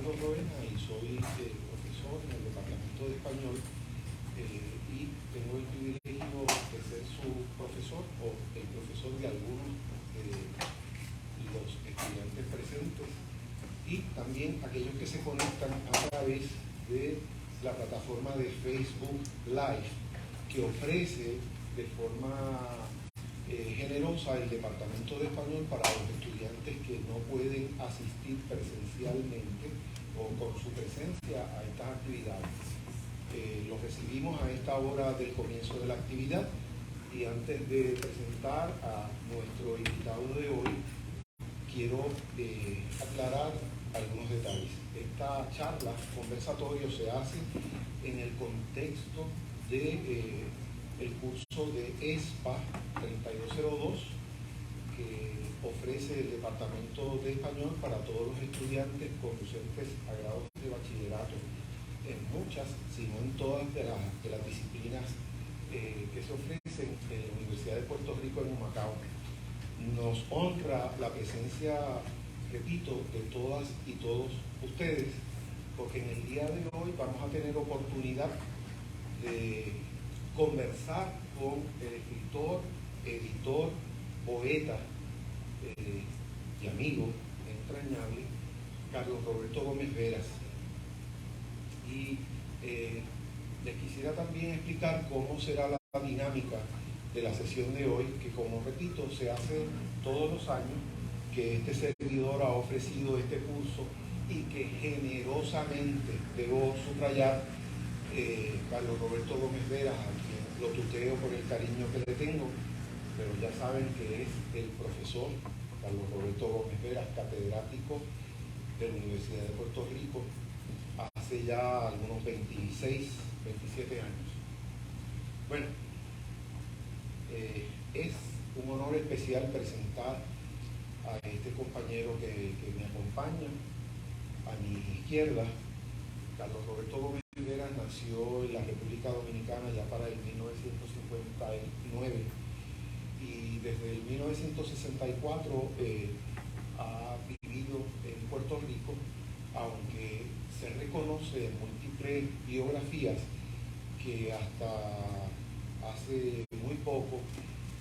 Carlos Roena y soy profesor en el Departamento de Español y tengo el privilegio de ser su profesor o el profesor de algunos de los estudiantes presentes y también aquellos que se conectan a través de la plataforma de Facebook Live que ofrece de forma generosa el Departamento de Español para los estudiantes que no pueden asistir presencialmente o con su presencia a estas actividades. Los recibimos a esta hora del comienzo de la actividad y antes de presentar a nuestro invitado de hoy, quiero aclarar algunos detalles. Esta charla, conversatorio, se hace en el contexto de el curso de ESPA 3202 que ofrece el Departamento de Español para todos los estudiantes conducentes a grados de bachillerato en muchas, si no en todas de las disciplinas que se ofrecen en la Universidad de Puerto Rico en Humacao. Nos honra la presencia, repito, de todas y todos ustedes, porque en el día de hoy vamos a tener oportunidad de conversar con el escritor, editor, poeta y amigo entrañable, Carlos Roberto Gómez Veras. Y les quisiera también explicar cómo será la dinámica de la sesión de hoy, que como repito, se hace todos los años que este servidor ha ofrecido este curso y que generosamente, debo subrayar, Carlos Roberto Gómez Veras, a quien lo tuteo por el cariño que le tengo, pero ya saben que es el profesor Carlos Roberto Gómez Veras, catedrático de la Universidad de Puerto Rico, hace ya algunos 26, 27 años. Bueno, es un honor especial presentar a este compañero que me acompaña a mi izquierda. Carlos Roberto Gómez Veras nació en la República Dominicana ya para el 1959 y desde el 1964 ha vivido en Puerto Rico, aunque se reconoce en múltiples biografías que hasta hace muy poco,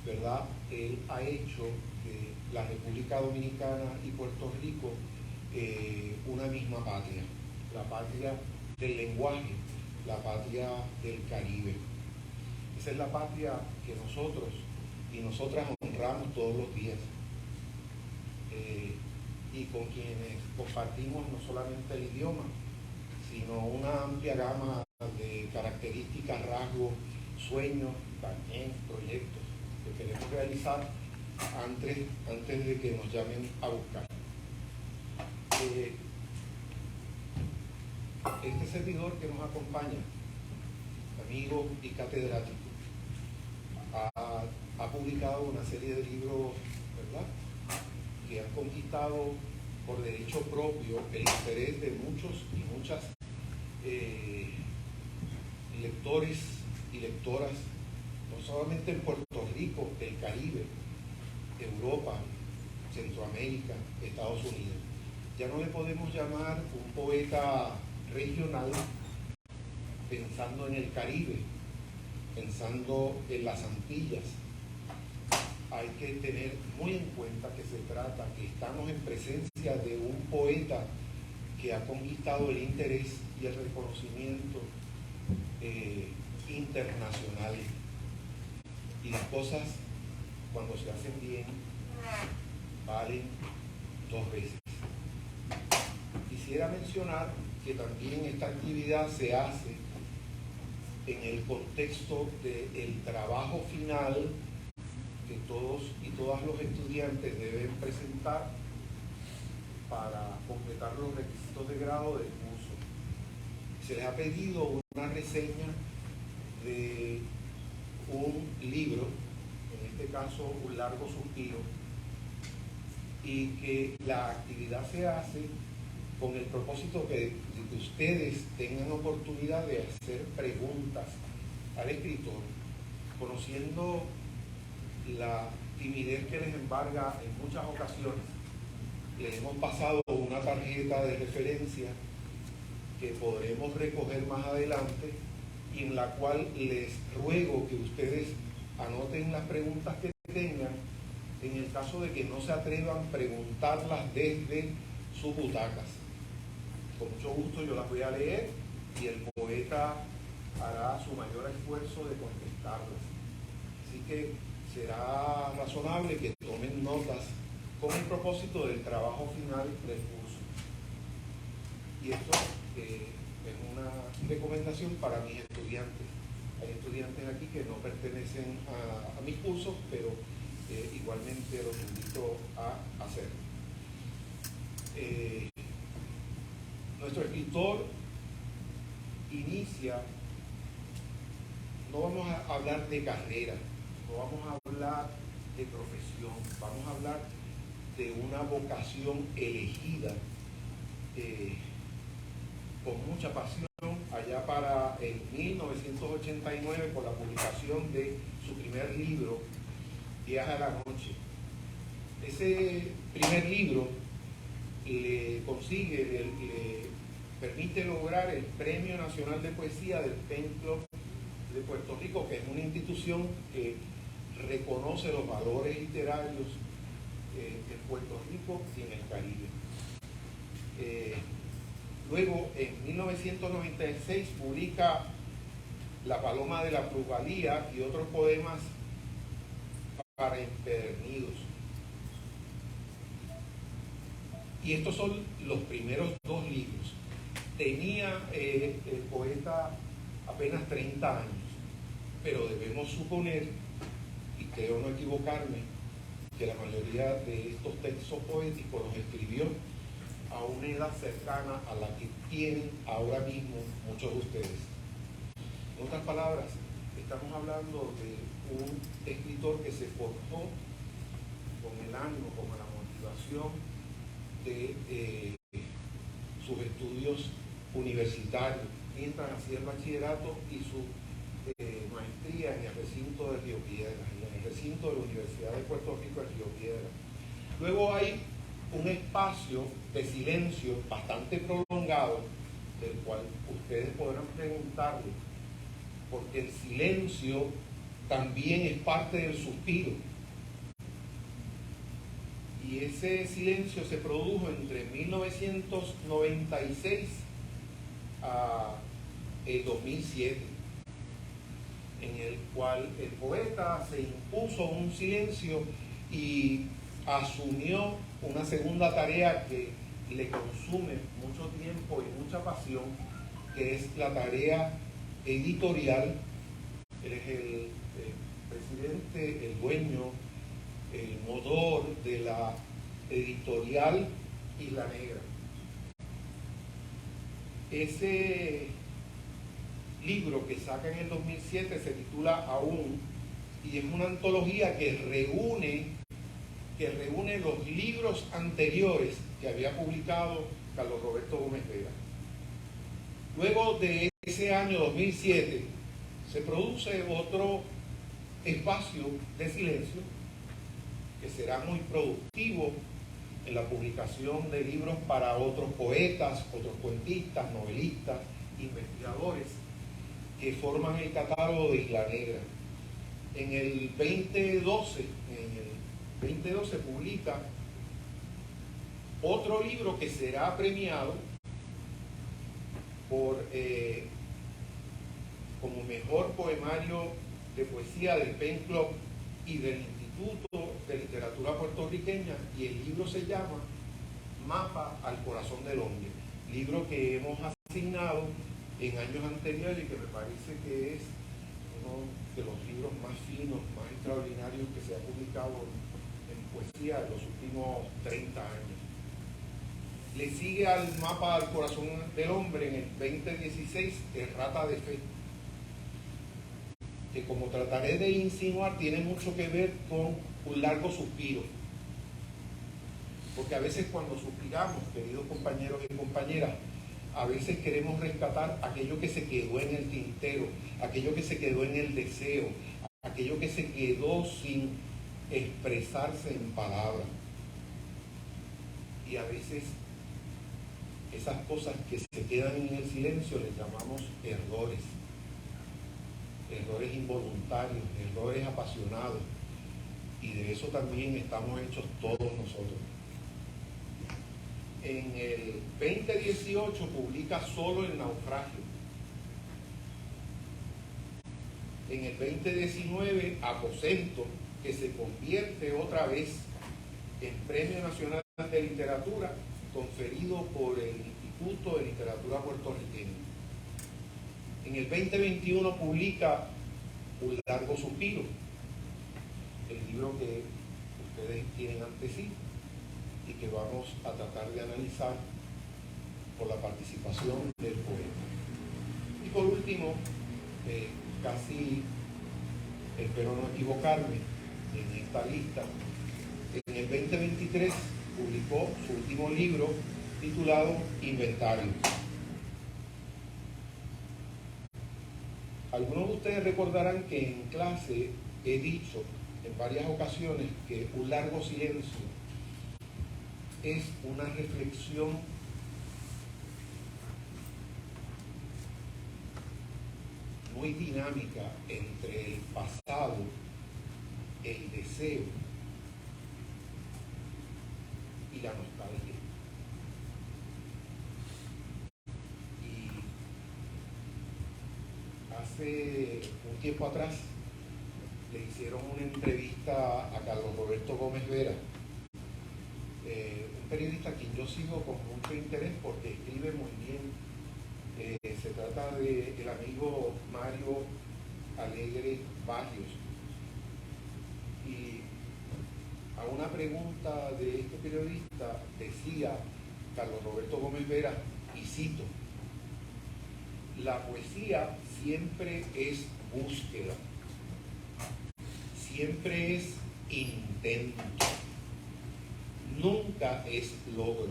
¿verdad?, él ha hecho de la República Dominicana y Puerto Rico una misma patria, la patria del lenguaje, la patria del Caribe. Esa es la patria que nosotros y nosotras honramos todos los días y con quienes compartimos no solamente el idioma, sino una amplia gama de características, rasgos, sueños, también proyectos que queremos realizar antes de que nos llamen a buscar. Este servidor que nos acompaña, amigo y catedrático, ha publicado una serie de libros, ¿verdad?, que han conquistado por derecho propio el interés de muchos y muchas lectores y lectoras, no solamente en Puerto Rico, el Caribe, Europa, Centroamérica, Estados Unidos. Ya no le podemos llamar un poeta regional pensando en el Caribe, pensando en las Antillas. Hay que tener muy en cuenta que estamos en presencia de un poeta que ha conquistado el interés y el reconocimiento internacional. Y las cosas, cuando se hacen bien, valen dos veces. Quisiera mencionar que también esta actividad se hace en el contexto del trabajo final que todos y todas los estudiantes deben presentar para completar los requisitos de grado del curso. Se les ha pedido una reseña de un libro, en este caso Un largo suspiro, y que la actividad se hace con el propósito de que ustedes tengan oportunidad de hacer preguntas al escritor, conociendo la timidez que les embarga en muchas ocasiones. Les hemos pasado una tarjeta de referencia que podremos recoger más adelante y en la cual les ruego que ustedes anoten las preguntas que tengan. En el caso de que no se atrevan, preguntarlas desde sus butacas. Con mucho gusto yo las voy a leer y el poeta hará su mayor esfuerzo de contestarlas. Así que será razonable que tomen notas con el propósito del trabajo final del curso. Y esto es una recomendación para mis estudiantes. Hay estudiantes aquí que no pertenecen a mis cursos, pero igualmente los invito a hacerlo. Nuestro escritor inicia, no vamos a hablar de carrera, no vamos a hablar de profesión, vamos a hablar de una vocación elegida con mucha pasión allá para el 1989 por la publicación de su primer libro, Viaje a la Noche. Ese primer libro le permite lograr el Premio Nacional de Poesía del Pen Club de Puerto Rico, que es una institución que reconoce los valores literarios en Puerto Rico y en el Caribe. Luego, en 1996, publica La Paloma de la Plusvalía y otros poemas para empedernidos. Y estos son los primeros dos libros. Tenía el poeta apenas 30 años, pero debemos suponer, y creo no equivocarme, que la mayoría de estos textos poéticos los escribió a una edad cercana a la que tienen ahora mismo muchos de ustedes. En otras palabras, estamos hablando de un escritor que se forjó con el ánimo, con la motivación de sus estudios universitarios, mientras hacía el bachillerato y su maestría en el recinto de Río Piedras, en el recinto de la Universidad de Puerto Rico en Río Piedras. Luego hay un espacio de silencio bastante prolongado, del cual ustedes podrán preguntarle, porque el silencio también es parte del suspiro. Y ese silencio se produjo entre 1996 a el 2007, en el cual el poeta se impuso un silencio y asumió una segunda tarea que le consume mucho tiempo y mucha pasión, que es la tarea editorial. Él es el presidente, el dueño, el motor de la editorial Isla Negra. Ese libro que saca en el 2007 se titula Aún, y es una antología que reúne los libros anteriores que había publicado Carlos Roberto Gómez Vega. Luego de ese año 2007 se produce otro espacio de silencio que será muy productivo en la publicación de libros para otros poetas, otros cuentistas, novelistas, investigadores que forman el catálogo de Isla Negra. En el 2012 publica otro libro que será premiado por como mejor poemario de poesía del Pen Club y del Instituto de Literatura Puertorriqueña, y el libro se llama Mapa al Corazón del Hombre, libro que hemos asignado en años anteriores y que me parece que es uno de los libros más finos, más extraordinarios que se ha publicado en poesía en los últimos 30 años. Le sigue al Mapa al Corazón del Hombre en el 2016 Errata de Fe, que, como trataré de insinuar, tiene mucho que ver con un largo suspiro. Porque a veces cuando suspiramos, queridos compañeros y compañeras, a veces queremos rescatar aquello que se quedó en el tintero, aquello que se quedó en el deseo, aquello que se quedó sin expresarse en palabras. Y a veces esas cosas que se quedan en el silencio les llamamos errores. Errores involuntarios, errores apasionados. Y de eso también estamos hechos todos nosotros. En el 2018 publica Solo el naufragio. En el 2019, Aposento, que se convierte otra vez en Premio Nacional de Literatura, conferido por el Instituto de Literatura Puertorriqueña. En el 2021 publica Un largo suspiro, el libro que ustedes tienen ante sí y que vamos a tratar de analizar por la participación del poeta. Y por último, casi espero no equivocarme en esta lista, en el 2023 publicó su último libro titulado Inventario. Algunos de ustedes recordarán que en clase he dicho en varias ocasiones que Un largo silencio es una reflexión muy dinámica entre el pasado, el deseo y la nostalgia. Y hace un tiempo atrás le hicieron una entrevista a Carlos Roberto Gómez Vera, un periodista a quien yo sigo con mucho interés porque escribe muy bien. Se trata del amigo Mario Alegre Barrios. Y a una pregunta de este periodista decía Carlos Roberto Gómez Vera, y cito: la poesía siempre es búsqueda, siempre es intento, nunca es logro,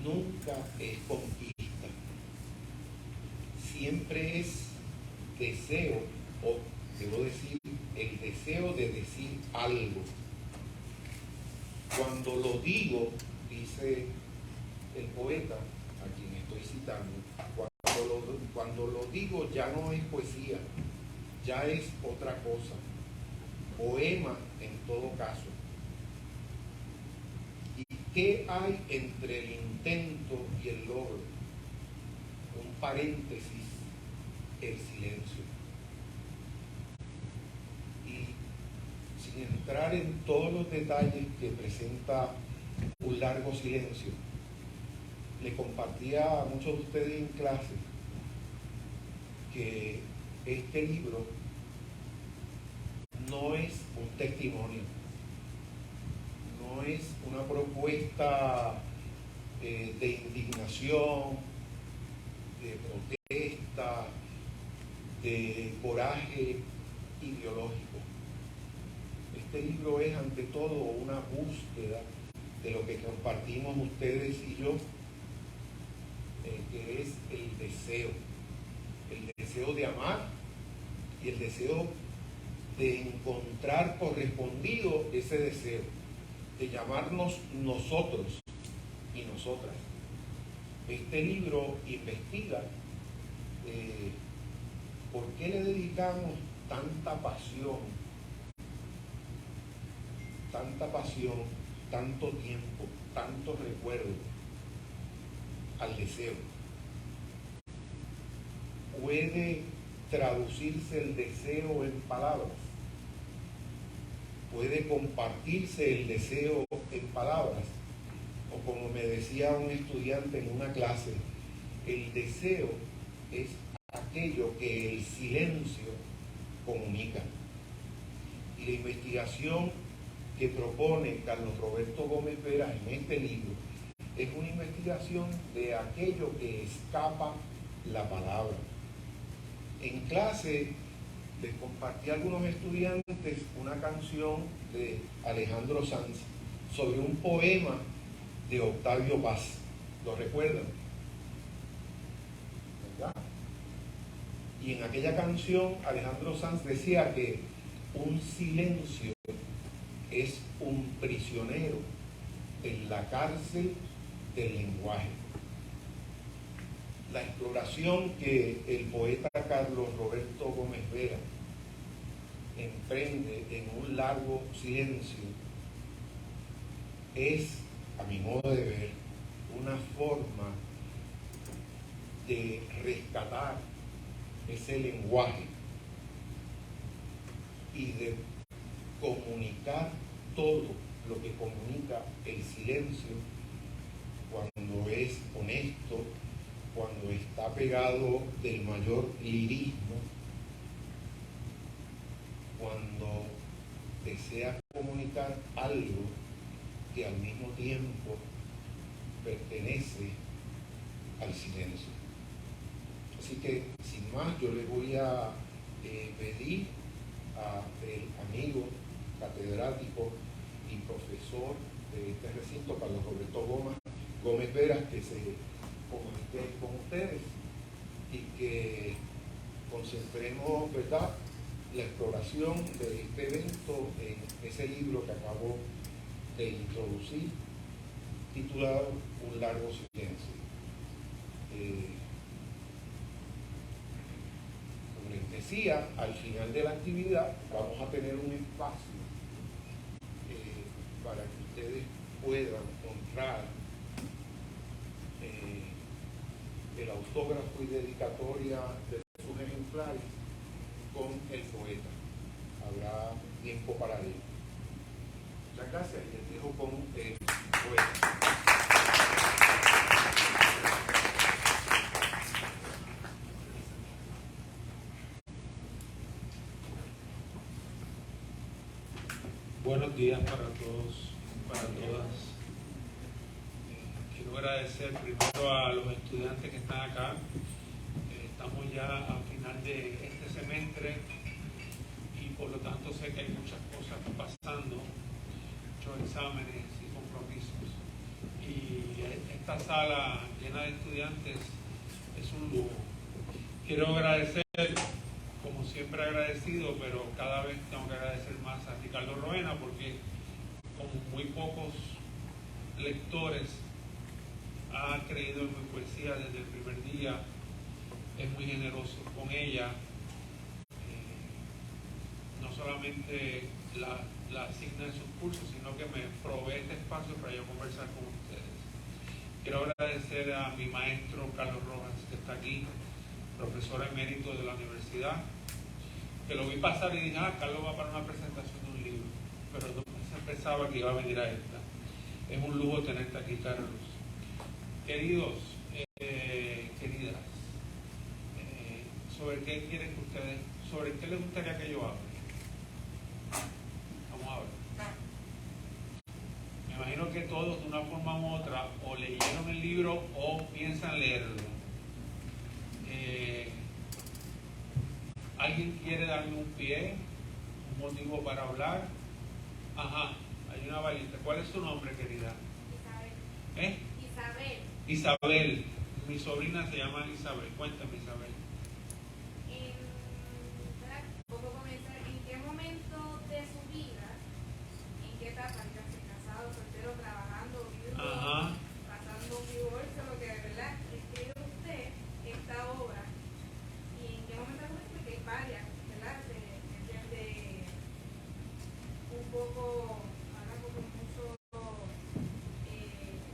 nunca es conquista, siempre es deseo, o debo decir, el deseo de decir algo. Cuando lo digo, dice el poeta, a quien estoy citando, cuando lo digo ya no es poesía, ya es otra cosa, poema en todo caso. ¿Y qué hay entre el intento y el logro? Un paréntesis, el silencio. Y sin entrar en todos los detalles que presenta Un largo silencio, le compartía a muchos de ustedes en clase que este libro no es un testimonio, no es una propuesta de indignación, de protesta, de coraje ideológico. Este libro es ante todo una búsqueda de lo que compartimos ustedes y yo, que es el deseo de amar y el deseo de encontrar correspondido ese deseo, de llamarnos nosotros y nosotras. Este libro investiga por qué le dedicamos tanta pasión, tanto tiempo, tanto recuerdo al deseo. ¿Puede traducirse el deseo en palabras? ¿Puede compartirse el deseo en palabras? O como me decía un estudiante en una clase, el deseo es aquello que el silencio comunica. Y la investigación que propone Carlos Roberto Gómez Vera en este libro es una investigación de aquello que escapa la palabra. En clase les compartí a algunos estudiantes una canción de Alejandro Sanz sobre un poema de Octavio Paz. ¿Lo recuerdan? ¿Verdad? Y en aquella canción Alejandro Sanz decía que un silencio es un prisionero en la cárcel del lenguaje. La exploración que el poeta Carlos Roberto Gómez Vera emprende en Un largo silencio es, a mi modo de ver, una forma de rescatar ese lenguaje y de comunicar todo lo que comunica el silencio cuando es honesto, cuando está pegado del mayor lirismo, cuando desea comunicar algo que al mismo tiempo pertenece al silencio. Así que, sin más, yo le voy a pedir al amigo catedrático y profesor de este recinto, Carlos Roberto Gómez Vera, que se comunique con ustedes y que concentremos, ¿verdad?, la exploración de este evento en ese libro que acabo de introducir, titulado Un largo silencio. Como les decía, al final de la actividad vamos a tener un espacio para que ustedes puedan honrar el autógrafo y dedicatoria de sus ejemplares con el poeta. Habrá tiempo para ello. Muchas gracias y les dejo con el poeta. Buenos días para todos, para todas. Quiero agradecer primero a los estudiantes que están acá. Estamos ya al final de este semestre y por lo tanto sé que hay muchas cosas pasando, muchos exámenes y compromisos. Y esta sala llena de estudiantes es un lujo. Quiero agradecer, como siempre agradecido, pero cada vez tengo que agradecer más a Ricardo Roena, porque como muy pocos lectores ha creído en mi poesía desde el primer día, es muy generoso con ella, no solamente la asigna en sus cursos, sino que me provee este espacio para yo conversar con ustedes. Quiero agradecer a mi maestro Carlos Rojas, que está aquí, profesor emérito de la universidad, que lo vi pasar y dije, Carlos va para una presentación de un libro, pero no pensaba que iba a venir a esta. Es un lujo tenerte aquí, Carlos. Queridos, queridas, ¿sobre qué quieren que ustedes, sobre qué les gustaría que yo hable? Vamos a ver. Me imagino que todos, de una forma u otra, o leyeron el libro o piensan leerlo. ¿Alguien quiere darme un pie, un motivo para hablar? Ajá, hay una balita. ¿Cuál es su nombre, querida? Isabel. Isabel. Mi sobrina se llama Isabel. Cuéntame, Isabel. ¿Puedo comenzar? ¿En qué momento de su vida, en qué etapa, casado, soltero, trabajando, viudo, pasando un divorcio, lo que de verdad escribe usted esta obra? ¿Y en qué momento de que varias, ¿verdad? Se entiende un poco, habla como mucho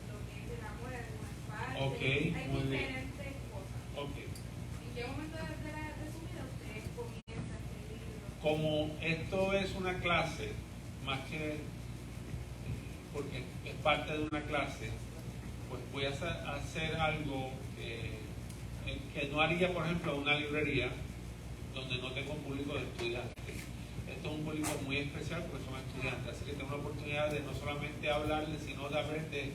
lo que es el amor en algunas partes. Okay, hay muy diferentes bien. cosas. Okay. ¿En qué momento de su vida usted comienza a escribir? Como esto es una clase, más que porque es parte de una clase, pues voy a hacer algo que no haría, por ejemplo, en una librería donde no tengo un público de estudiantes. Esto es un público muy especial porque son estudiantes, así que tengo la oportunidad de no solamente hablarles, sino de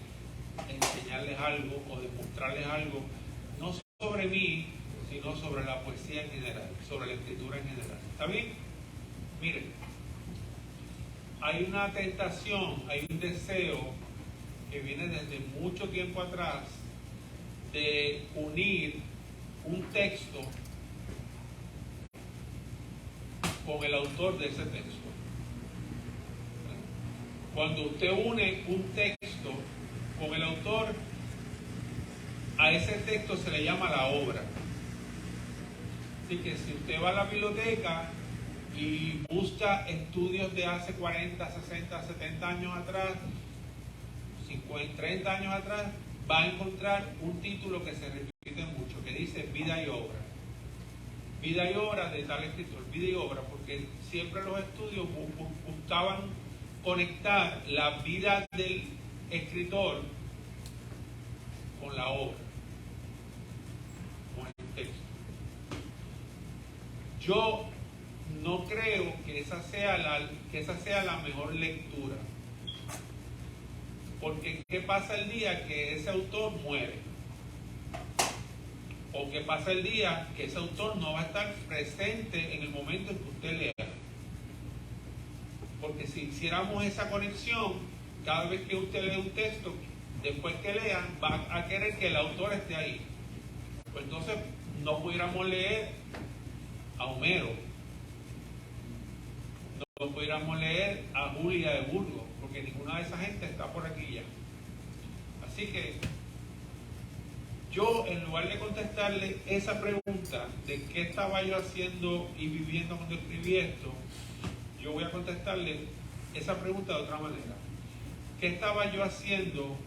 enseñarles algo o de mostrarles algo, no sobre mí, sino sobre la poesía en general, sobre la escritura en general. ¿Está bien? Miren, hay una tentación, hay un deseo que viene desde mucho tiempo atrás de unir un texto con el autor de ese texto. Cuando usted une un texto con el autor, a ese texto se le llama la obra. Así que si usted va a la biblioteca y busca estudios de hace 40, 60, 70 años atrás, 50, 30 años atrás, va a encontrar un título que se repite mucho, que dice vida y obra. Vida y obra de tal escritor, vida y obra, porque siempre los estudios buscaban conectar la vida del escritor con la obra, con el texto. Yo no creo que esa sea la mejor lectura, porque ¿qué pasa el día que ese autor muere? ¿O qué pasa el día que ese autor no va a estar presente en el momento en que usted lea? Porque si hiciéramos esa conexión, cada vez que usted lee un texto, después que lea, va a querer que el autor esté ahí. Pues entonces no pudiéramos leer a Homero, no pudiéramos leer a Julia de Burgos, porque ninguna de esa gente está por aquí ya. Así que yo, en lugar de contestarle esa pregunta de qué estaba yo haciendo y viviendo cuando escribí esto, yo voy a contestarle esa pregunta de otra manera. ¿Qué estaba yo haciendo?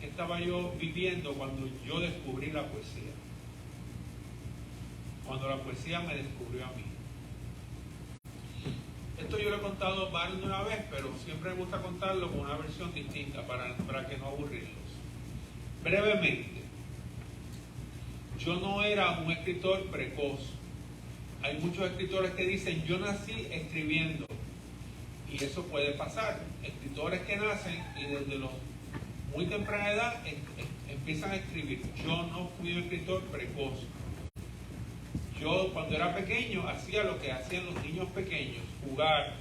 ¿Qué estaba yo viviendo cuando yo descubrí la poesía? Cuando la poesía me descubrió a mí. Esto yo lo he contado más de una vez, pero siempre me gusta contarlo con una versión distinta para que no aburrirlos. Brevemente, yo no era un escritor precoz. Hay muchos escritores que dicen, yo nací escribiendo. Y eso puede pasar. Escritores que nacen y desde muy temprana edad empiezan a escribir. Yo no fui un escritor precoz. Yo cuando era pequeño hacía lo que hacían los niños pequeños, jugar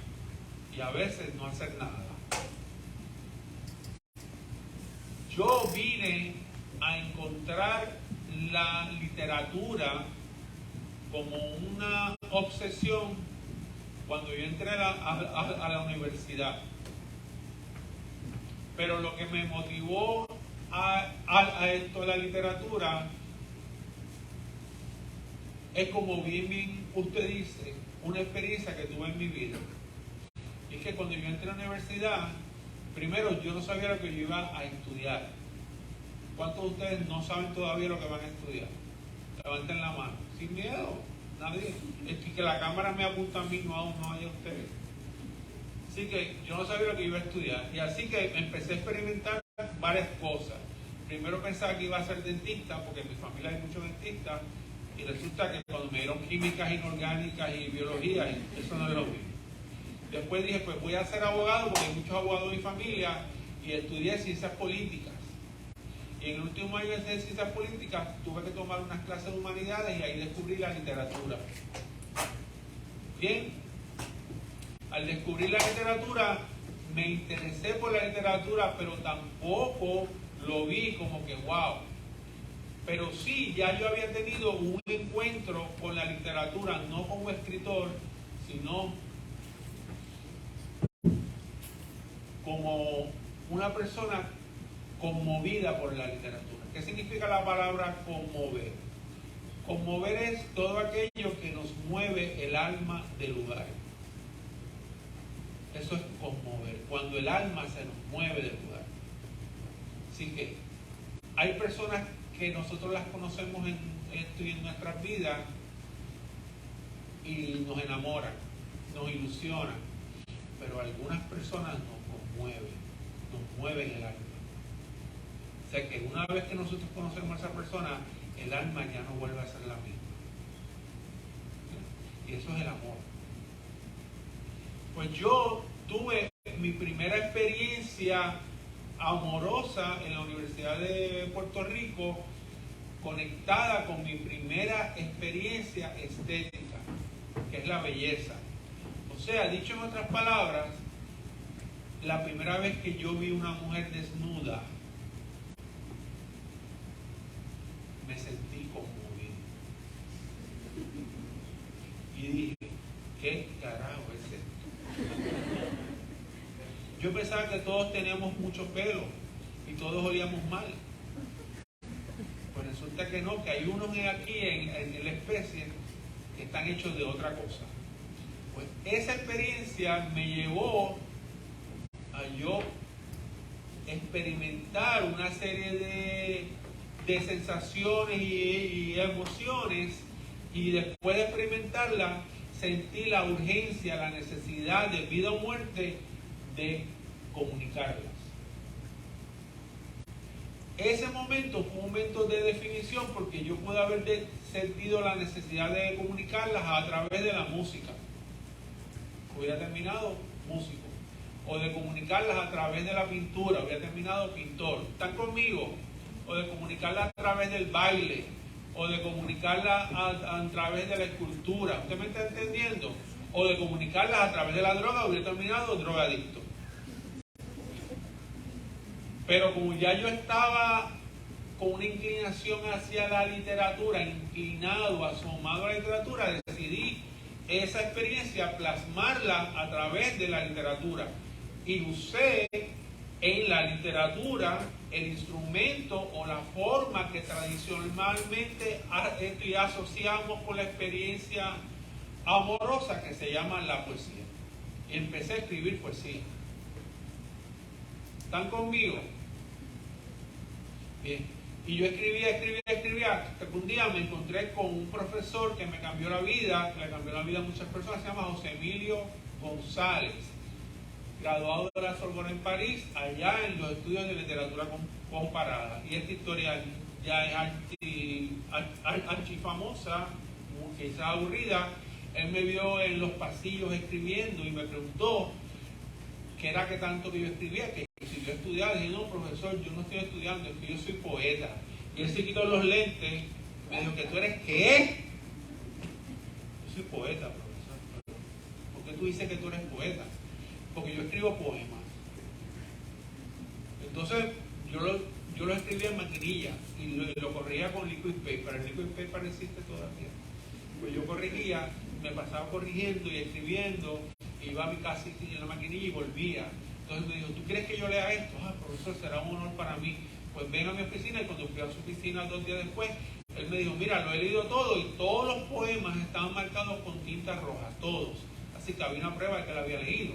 y a veces no hacer nada. Yo vine a encontrar la literatura como una obsesión cuando yo entré a la universidad. Pero lo que me motivó a esto de la literatura es, como bien usted dice, una experiencia que tuve en mi vida. Y es que cuando yo entré a la universidad, primero yo no sabía lo que yo iba a estudiar. ¿Cuántos de ustedes no saben todavía lo que van a estudiar? Levanten la mano. Sin miedo. Nadie. Es que la cámara me apunta a mí, no a ustedes. Así que yo no sabía lo que iba a estudiar. Y así que empecé a experimentar varias cosas. Primero pensaba que iba a ser dentista, porque en mi familia hay muchos dentistas. Y resulta que cuando me dieron químicas inorgánicas y biología, eso no es lo mismo. Después dije, pues voy a ser abogado, porque hay muchos abogados en mi familia, y estudié ciencias políticas. Y en el último año de ciencias políticas tuve que tomar unas clases de humanidades y ahí descubrí la literatura. Bien, al descubrir la literatura, me interesé por la literatura, pero tampoco lo vi como que wow. Pero sí, ya yo había tenido un encuentro con la literatura, no como escritor, sino como una persona conmovida por la literatura. ¿Qué significa la palabra conmover? Conmover es todo aquello que nos mueve el alma del lugar. Eso es conmover, cuando el alma se nos mueve del lugar. Así que hay personas que nosotros las conocemos en nuestras vidas y nos enamoran, nos ilusionan, pero algunas personas nos mueven el alma. O sea que una vez que nosotros conocemos a esa persona, el alma ya no vuelve a ser la misma. Y eso es el amor. Pues yo tuve mi primera experiencia amorosa en la Universidad de Puerto Rico, conectada con mi primera experiencia estética, que es la belleza. O sea, dicho en otras palabras, la primera vez que yo vi una mujer desnuda, me sentí conmovido. Y dije, ¿qué carajo es esto? Yo pensaba que todos teníamos mucho pelo y todos olíamos mal. resulta que no, que hay unos aquí en la especie que están hechos de otra cosa. Pues esa experiencia me llevó a yo experimentar una serie de sensaciones y emociones, y después de experimentarla sentí la urgencia, la necesidad de vida o muerte de comunicarlas. Ese momento fue un momento de definición, porque yo pude haber sentido la necesidad de comunicarlas a través de la música. Hubiera terminado músico. O de comunicarlas a través de la pintura, hubiera terminado pintor. ¿Están conmigo? O de comunicarlas a través del baile, o de comunicarlas a través de la escultura. ¿Usted me está entendiendo? O de comunicarlas a través de la droga, hubiera terminado drogadicto. Pero como ya yo estaba con una inclinación hacia la literatura, inclinado, asomado a la literatura, decidí esa experiencia plasmarla a través de la literatura. Y usé en la literatura el instrumento o la forma que tradicionalmente asociamos con la experiencia amorosa, que se llama la poesía. Y empecé a escribir poesía. ¿Están conmigo? Bien. Y yo escribía, hasta que un día me encontré con un profesor que me cambió la vida, que le cambió la vida a muchas personas. Se llama José Emilio González, graduado de la Sorbona en París, allá en los estudios de literatura comparada. Y esta historia ya es archifamosa, quizás aburrida. Él me vio en los pasillos escribiendo y me preguntó qué era que tanto que yo escribía, que si yo estudiaba. Dije, no, profesor, yo no estoy estudiando, es que yo soy poeta. Y él se quitó los lentes, me dijo, ¿que tú eres qué? Yo soy poeta, profesor. ¿Por qué tú dices que tú eres poeta? Porque yo escribo poemas. Entonces, yo lo escribía en maquinilla y lo corría con liquid paper. El liquid paper existe todavía. Pues yo corregía, me pasaba corrigiendo y escribiendo, iba a mi casa en la maquinilla y volvía. Entonces me dijo, ¿tú quieres que yo lea esto? Ah, profesor, será un honor para mí. Pues ven a mi oficina, y cuando fui a su oficina 2 días después, él me dijo, mira, lo he leído todo y todos los poemas estaban marcados con tintas rojas, todos. Así que había una prueba de que lo había leído.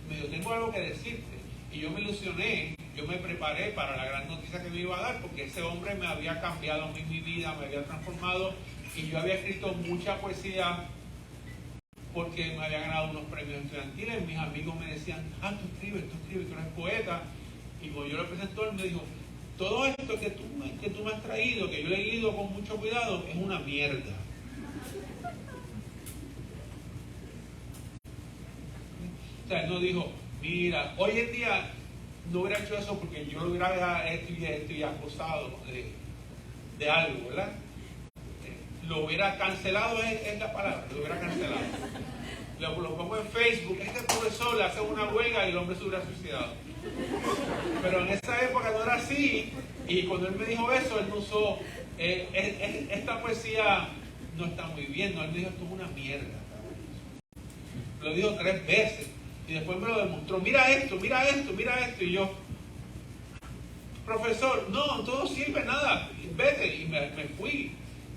Me dijo, tengo algo que decirte. Y yo me ilusioné, yo me preparé para la gran noticia que me iba a dar, porque ese hombre me había cambiado a mí mi vida, me había transformado, y yo había escrito mucha poesía porque me había ganado unos premios estudiantiles. Mis amigos me decían, tú escribes, tú eres poeta. Y cuando yo le presentó, él me dijo, todo esto que tú me has traído, que yo he leído con mucho cuidado, es una mierda. O sea, él no dijo, mira, hoy en día no hubiera hecho eso porque yo lo hubiera hecho y acusado de algo, ¿verdad? Lo hubiera cancelado, es la palabra, lo hubiera cancelado. Lo pongo en Facebook, este profesor le hace una huelga y el hombre se hubiera suicidado. Pero en esa época no era así, y cuando él me dijo eso, él no usó, esta poesía no está muy bien, no, él me dijo, esto es una mierda. Lo dijo 3 veces, y después me lo demostró, mira esto, y yo, profesor, no, todo sirve, nada, vete, y me fui.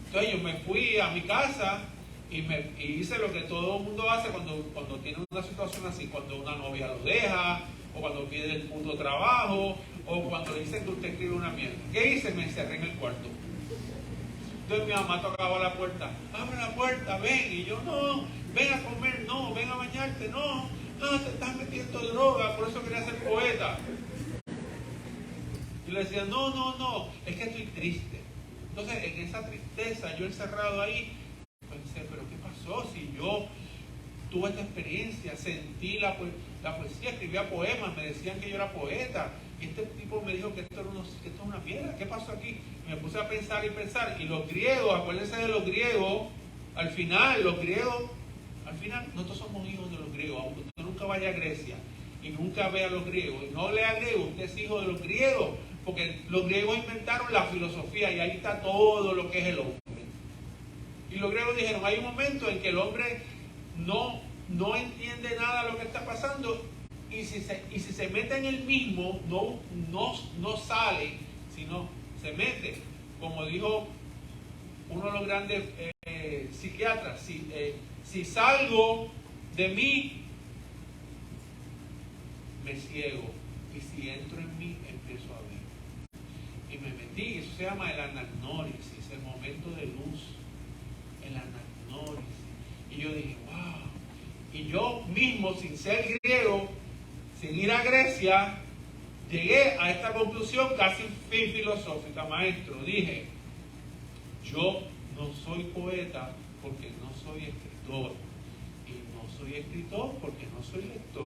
Entonces yo me fui a mi casa y hice lo que todo el mundo hace cuando tiene una situación así, cuando una novia lo deja, o cuando pide el puto trabajo, o cuando le dicen que usted escribe una mierda. ¿Qué hice? Me encerré en el cuarto. Entonces mi mamá tocaba la puerta, abre la puerta, ven, y yo, no, ven a comer, no, ven a bañarte, no, te estás metiendo droga, por eso quería ser poeta. Y le decía, no, es que estoy triste. Entonces, en esa tristeza, yo encerrado ahí, pensé, pero ¿qué pasó? Si yo tuve esta experiencia, sentí la poesía, escribía poemas, me decían que yo era poeta, y este tipo me dijo que esto es una mierda, ¿qué pasó aquí? Y me puse a pensar, y los griegos, acuérdense de los griegos, al final, nosotros somos hijos de los griegos, aunque usted nunca vaya a Grecia, y nunca vea a los griegos, y no lea griego, usted es hijo de los griegos, porque los griegos inventaron la filosofía y ahí está todo lo que es el hombre. Y los griegos dijeron, hay un momento en que el hombre no entiende nada de lo que está pasando, y si se mete en el mismo, no sale, sino se mete. Como dijo uno de los grandes psiquiatras, si salgo de mí, me ciego, y si entro en mí, empiezo a ver. Y me metí, eso se llama el anagnórisis, el momento de luz, el anagnórisis. Y yo dije, wow. Y yo mismo, sin ser griego, sin ir a Grecia, llegué a esta conclusión casi filosófica, maestro. Dije, yo no soy poeta porque no soy escritor. Y no soy escritor porque no soy lector.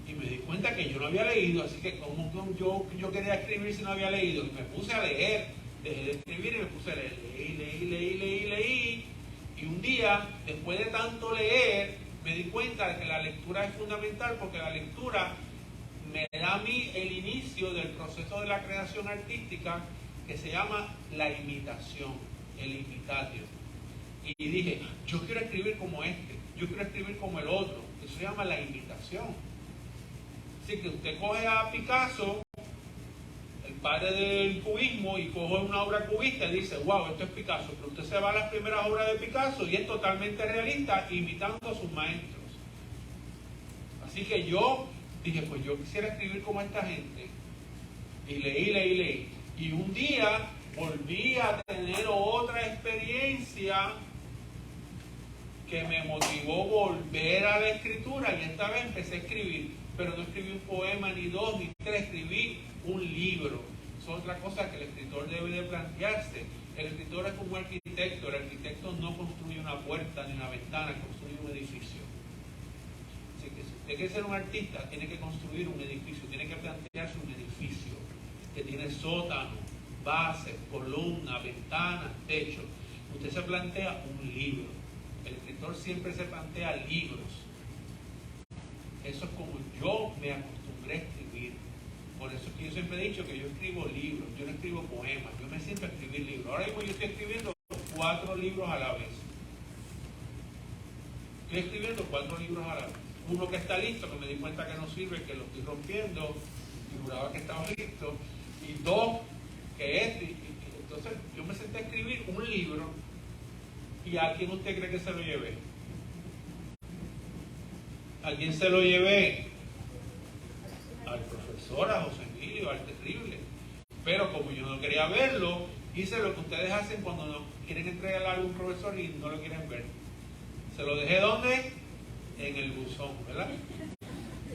Y me di cuenta que yo no había leído, así que como yo quería escribir si no había leído. Y me puse a leer, dejé de escribir y me puse a leer. Leí. Y un día, después de tanto leer, me di cuenta de que la lectura es fundamental, porque la lectura me da a mí el inicio del proceso de la creación artística, que se llama la imitación, el imitatio. Y dije, yo quiero escribir como este, yo quiero escribir como el otro. Eso se llama la imitación. Así que usted coge a Picasso, el padre del cubismo, y coge una obra cubista y dice, wow, esto es Picasso. Pero usted se va a las primeras obras de Picasso y es totalmente realista, imitando a sus maestros. Así que yo dije, pues yo quisiera escribir como esta gente. Y leí. Y un día volví a tener otra experiencia que me motivó volver a la escritura, y esta vez empecé a escribir, pero no escribí un poema, ni dos, ni tres, escribí un libro. Es otra cosa que el escritor debe de plantearse. El escritor es como un arquitecto. El arquitecto no construye una puerta ni una ventana, construye un edificio. Así que si usted quiere ser un artista, tiene que construir un edificio, tiene que plantearse un edificio que tiene sótano, base, columna, ventana, techo. Usted se plantea un libro. El escritor siempre se plantea libros. Eso es como yo me acostumbré a escribir. Por eso es que yo siempre he dicho que yo escribo libros, yo no escribo poemas, yo me siento a escribir libros. Ahora mismo yo estoy escribiendo 4 libros a la vez. Estoy escribiendo 4 libros a la vez. Uno que está listo, que me di cuenta que no sirve, que lo estoy rompiendo, y juraba que estaba listo. Y 2, que es. Entonces yo me senté a escribir un libro. ¿Y a quién usted cree que se lo llevé? ¿A quién se lo llevé? Al profesor, a José Emilio, al terrible. Pero como yo no quería verlo, hice lo que ustedes hacen cuando no quieren entregar algo a un profesor y no lo quieren ver. ¿Se lo dejé dónde? En el buzón, ¿verdad?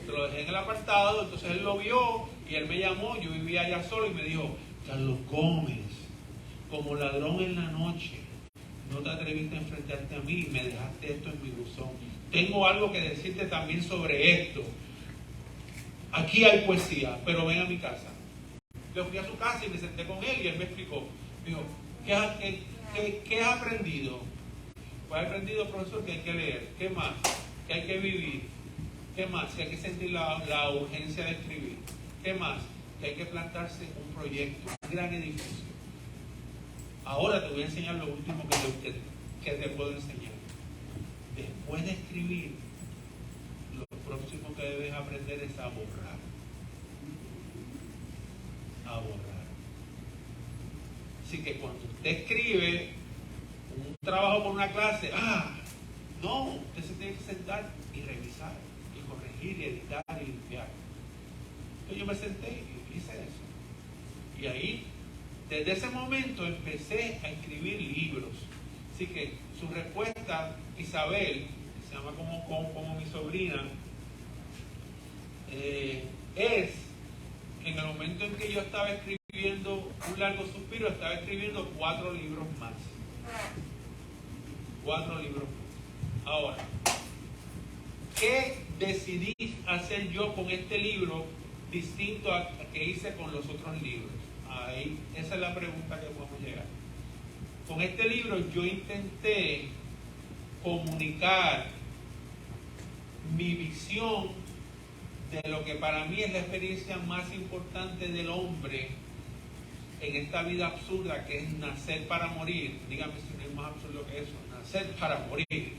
Se lo dejé en el apartado, entonces él lo vio y él me llamó, yo vivía allá solo y me dijo, Carlos Gómez, como ladrón en la noche, no te atreviste a enfrentarte a mí y me dejaste esto en mi buzón. Tengo algo que decirte también sobre esto. Aquí hay poesía, pero ven a mi casa. Yo fui a su casa y me senté con él y él me explicó. Me dijo, ¿qué has aprendido? Pues he aprendido, profesor, que hay que leer. ¿Qué más? Que hay que vivir. ¿Qué más? Que hay que sentir la urgencia de escribir. ¿Qué más? Que hay que plantarse un proyecto, un gran edificio. Ahora te voy a enseñar lo último que te puedo enseñar. Después de escribir, lo próximo que debes aprender es a borrar. A borrar. Así que cuando usted escribe un trabajo por una clase, no, usted se tiene que sentar y revisar, y corregir, y editar, y limpiar. Entonces yo me senté y hice eso. Y ahí, desde ese momento, empecé a escribir libros. Así que su respuesta, Isabel, que se llama como mi sobrina, es que en el momento en que yo estaba escribiendo Un largo suspiro, estaba escribiendo 4 libros más. 4 libros más. Ahora, ¿qué decidí hacer yo con este libro distinto a que hice con los otros libros? Ahí, esa es la pregunta que podemos llegar. Con este libro yo intenté comunicar mi visión de lo que para mí es la experiencia más importante del hombre en esta vida absurda, que es nacer para morir. Dígame si no es más absurdo que eso, nacer para morir.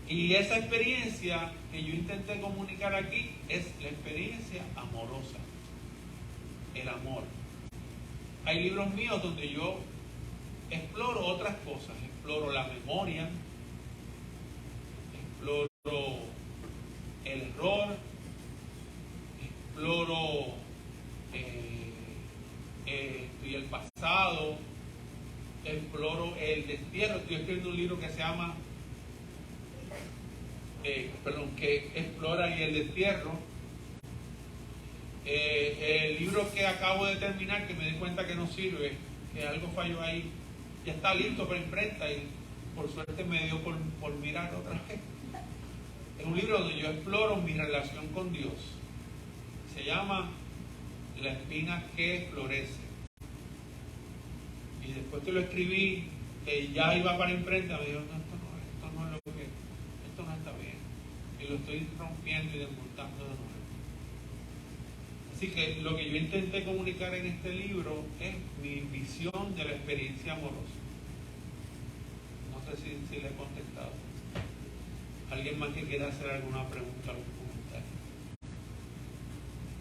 Y esa experiencia que yo intenté comunicar aquí es la experiencia amorosa, el amor. hay libros míos donde yo exploro otras cosas, exploro la memoria, exploro el error, exploro y el pasado, exploro el destierro. Estoy escribiendo un libro que se llama que explora y el destierro. El libro que acabo de terminar, que me di cuenta que no sirve, que algo falló ahí, ya está listo para imprenta y por suerte me dio por mirar otra vez. Es un libro donde yo exploro mi relación con Dios. Se llama La espina que florece. Y después que lo escribí, que ya iba para imprenta, me dijo, no, esto no es lo que, esto no está bien. Y lo estoy rompiendo y desmontando de nuevo. Así que lo que yo intenté comunicar en este libro es mi visión de la experiencia amorosa. No sé si le he contestado. ¿Alguien más que quiera hacer alguna pregunta o algún comentario?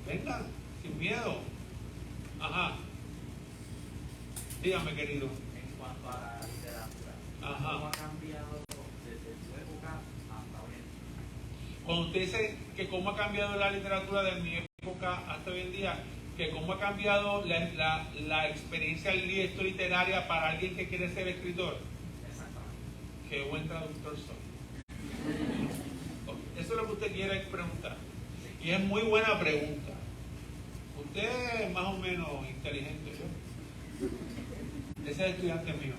Venga, sin miedo. Ajá. Dígame, querido. En cuanto a la literatura, Ajá. ¿cómo ha cambiado desde su época hasta hoy en día? Cuando usted dice que cómo ha cambiado la literatura de mi época hasta hoy en día, que cómo ha cambiado la experiencia literaria para alguien que quiere ser escritor. Exactamente. Qué buen traductor soy. Eso es lo que usted quiere preguntar. Y es muy buena pregunta. Usted es más o menos inteligente, ¿no? Ese es estudiante mío.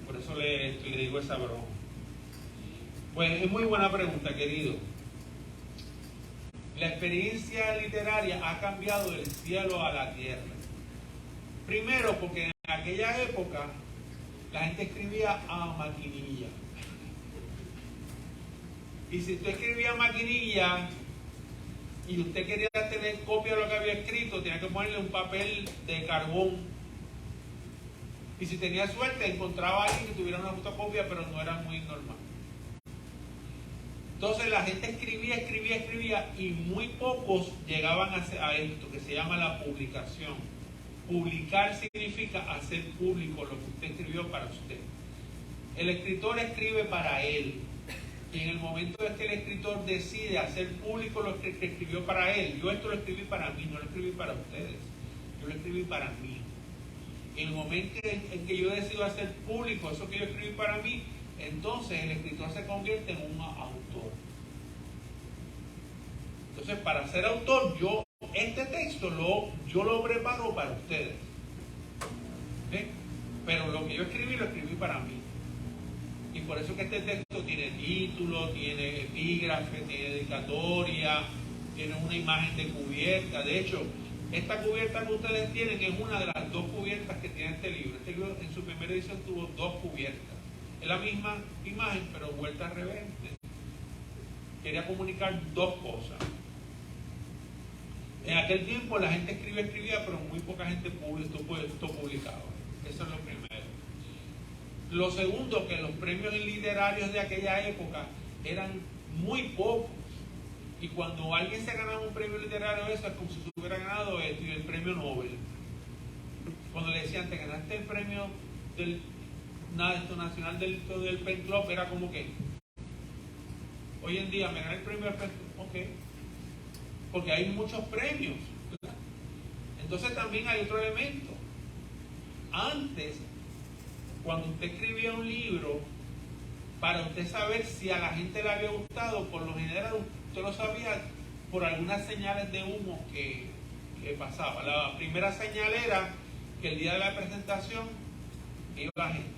Por eso le digo esa broma. Pues es muy buena pregunta, querido. La experiencia literaria ha cambiado del cielo a la tierra. Primero, porque en aquella época la gente escribía a maquinilla. Y si usted escribía a maquinilla y usted quería tener copia de lo que había escrito, tenía que ponerle un papel de carbón. Y si tenía suerte, encontraba a alguien que tuviera una fotocopia, pero no era muy normal. Entonces la gente escribía y muy pocos llegaban a esto que se llama la publicación. Publicar significa hacer público lo que usted escribió para usted. El escritor escribe para él. Y en el momento en que el escritor decide hacer público lo que escribió para él, yo esto lo escribí para mí, no lo escribí para ustedes, yo lo escribí para mí. En el momento en que yo decido hacer público eso que yo escribí para mí, entonces el escritor se convierte en un autor. Entonces, para ser autor, este texto yo lo preparo para ustedes. ¿Sí? Pero lo que yo escribí, lo escribí para mí. Y por eso que este texto tiene título, tiene epígrafe, tiene dedicatoria, tiene una imagen de cubierta. De hecho, esta cubierta que ustedes tienen es una de las dos cubiertas que tiene este libro. Este libro en su primera edición tuvo dos cubiertas. Es la misma imagen, pero vuelta al revés. Quería comunicar dos cosas. En aquel tiempo la gente escribía, pero muy poca gente publicaba. Eso es lo primero. Lo segundo, que los premios literarios de aquella época eran muy pocos. Y cuando alguien se ganaba un premio literario, eso es como si se hubiera ganado el premio Nobel. Cuando le decían, te ganaste el premio nacional del Pen Club, era como que hoy en día me gané el premio del Pen Club, ok, porque hay muchos premios. Entonces también hay otro elemento. Antes, cuando usted escribía un libro, para usted saber si a la gente le había gustado, por lo general usted lo sabía por algunas señales de humo que pasaba. La primera señal era que el día de la presentación iba la gente.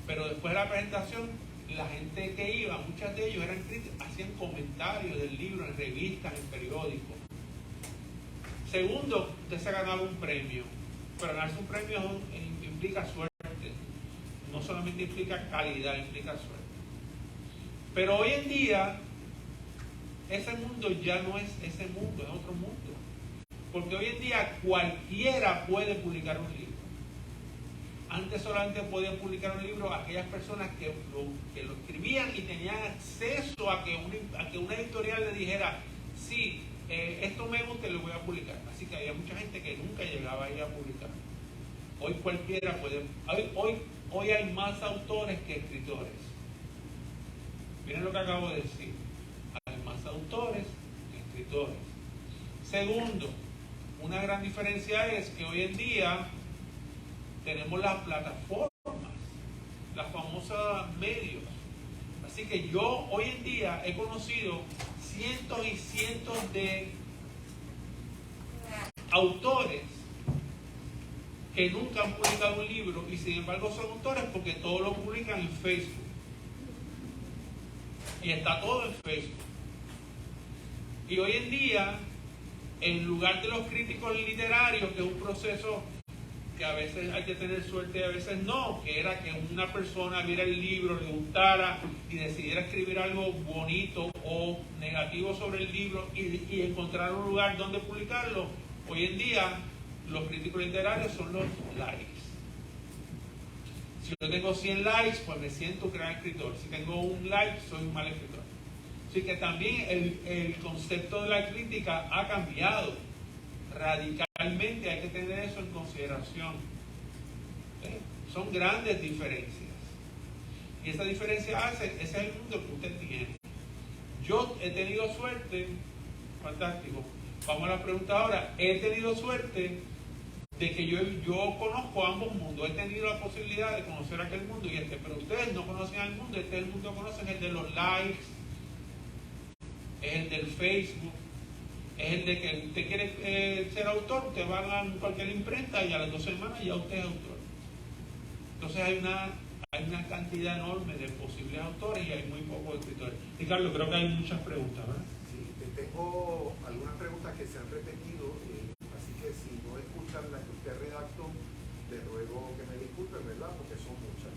Pero después de la presentación, la gente que iba, muchas de ellos eran críticos, hacían comentarios del libro en revistas, en periódicos. Segundo, usted se ganaba un premio. Pero ganarse un premio implica suerte. No solamente implica calidad, implica suerte. Pero hoy en día, ese mundo ya no es ese mundo, es otro mundo. Porque hoy en día cualquiera puede publicar un libro. Antes solamente podían publicar un libro aquellas personas que lo escribían y tenían acceso a que una editorial le dijera, sí, esto me gusta y lo voy a publicar. Así que había mucha gente que nunca llegaba voy a publicar. Hoy cualquiera puede, hoy hay más autores que escritores. Miren lo que acabo de decir. Hay más autores que escritores. Segundo, una gran diferencia es que hoy en día tenemos las plataformas, las famosas medios. Así que yo hoy en día he conocido cientos y cientos de autores que nunca han publicado un libro y sin embargo son autores porque todo lo publican en Facebook. Y está todo en Facebook. Y hoy en día, en lugar de los críticos literarios, que es un proceso que a veces hay que tener suerte y a veces no, que era que una persona viera el libro, le gustara y decidiera escribir algo bonito o negativo sobre el libro y encontrar un lugar donde publicarlo, hoy en día los críticos literarios son los likes. Si yo tengo 100 likes, pues me siento un gran escritor. Si tengo un like, soy un mal escritor. Así que también el concepto de la crítica ha cambiado radicalmente. Hay que tener eso en consideración. Son grandes diferencias. Y esa diferencia ese es el mundo que usted tiene. Yo he tenido suerte, fantástico. Vamos a la pregunta ahora. He tenido suerte de que yo conozco ambos mundos. He tenido la posibilidad de conocer aquel mundo y pero ustedes no conocen al mundo. Este es el mundo que conocen, el de los likes, es el del Facebook, es el de que usted quiere ser autor, usted va a cualquier imprenta y a las 2 semanas ya usted es autor. Entonces hay una cantidad enorme de posibles autores y hay muy pocos escritores. Ricardo, creo que hay muchas preguntas, ¿verdad? Sí, tengo algunas preguntas que se han repetido, así que si no escuchan las que usted redactó, le ruego que me disculpen, ¿verdad? Porque son muchas.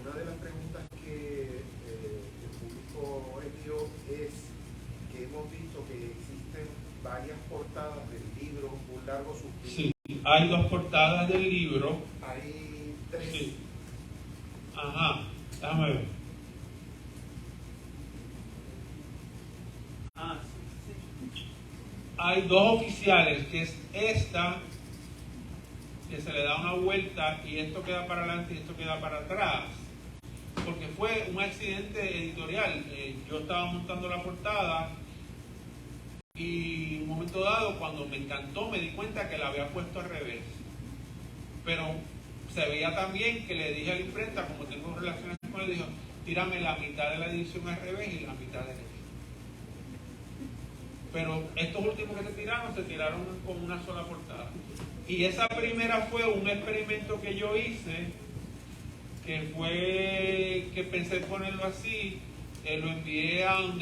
Una de las preguntas que el público envió es que hemos visto que existen varias portadas del libro Un largo suspiro. Sí, hay 2 portadas del libro. Hay 3. Sí. Ajá, déjame ver. Hay 2 oficiales, que es esta, que se le da una vuelta y esto queda para adelante y esto queda para atrás. Porque fue un accidente editorial. Yo estaba montando la portada y en un momento dado, cuando me encantó, me di cuenta que la había puesto al revés. Pero se veía también que le dije a la imprenta, como tengo relaciones con él, dijo, tírame la mitad de la edición al revés y la mitad derecha. Pero estos últimos que se tiraron con una sola portada. Y esa primera fue un experimento que yo hice, que fue que pensé ponerlo así, lo envié al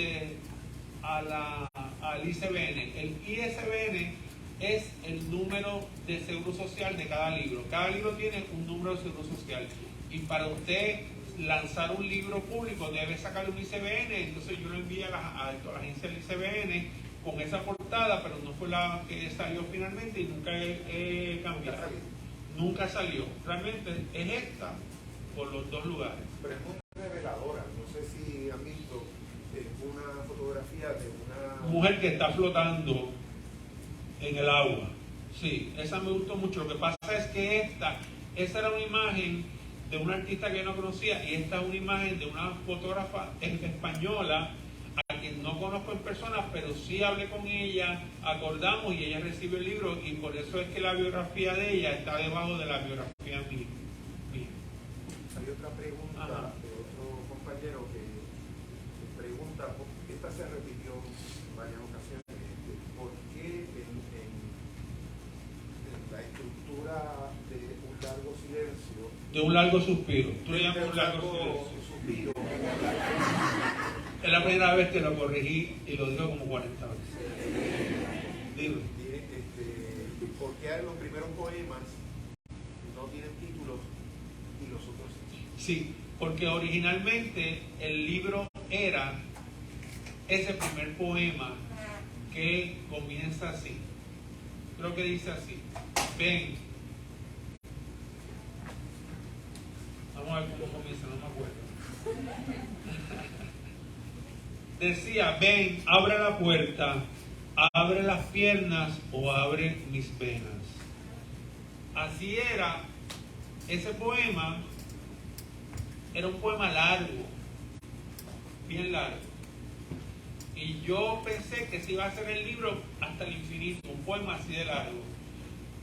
ISBN. El ISBN es el número de seguro social de cada libro. Cada libro tiene un número de seguro social. Y para usted lanzar un libro público debe sacar un ISBN. Entonces yo lo envié a la agencia del ISBN con esa portada, pero no fue la que salió finalmente y nunca he cambiado. Nunca salió. Realmente es esta por los 2 lugares. Pero es muy reveladora. No sé si han visto una fotografía de una mujer que está flotando en el agua. Sí, esa me gustó mucho. Lo que pasa es que esa era una imagen de una artista que yo no conocía y esta es una imagen de una fotógrafa española a quien no conozco en persona, pero sí hablé con ella, acordamos y ella recibió el libro y por eso es que la biografía de ella está debajo de la biografía mía. Hay otra pregunta de otro compañero que pregunta, esta se repitió en varias ocasiones, ¿por qué en la estructura de Un largo silencio, de Un largo suspiro, tú le llamas Un largo suspiro, es la primera vez que lo corregí y lo digo como 40 veces. Dime. ¿Por qué los primeros poemas no tienen títulos y los otros sí? Sí, porque originalmente el libro era ese primer poema que comienza así. Creo que dice así. Ven. Vamos a ver cómo comienza, no me acuerdo. Decía, ven, abre la puerta, abre las piernas o abre mis venas. así era, ese poema era un poema largo, bien largo. Y yo pensé que se iba a hacer el libro hasta el infinito, un poema así de largo.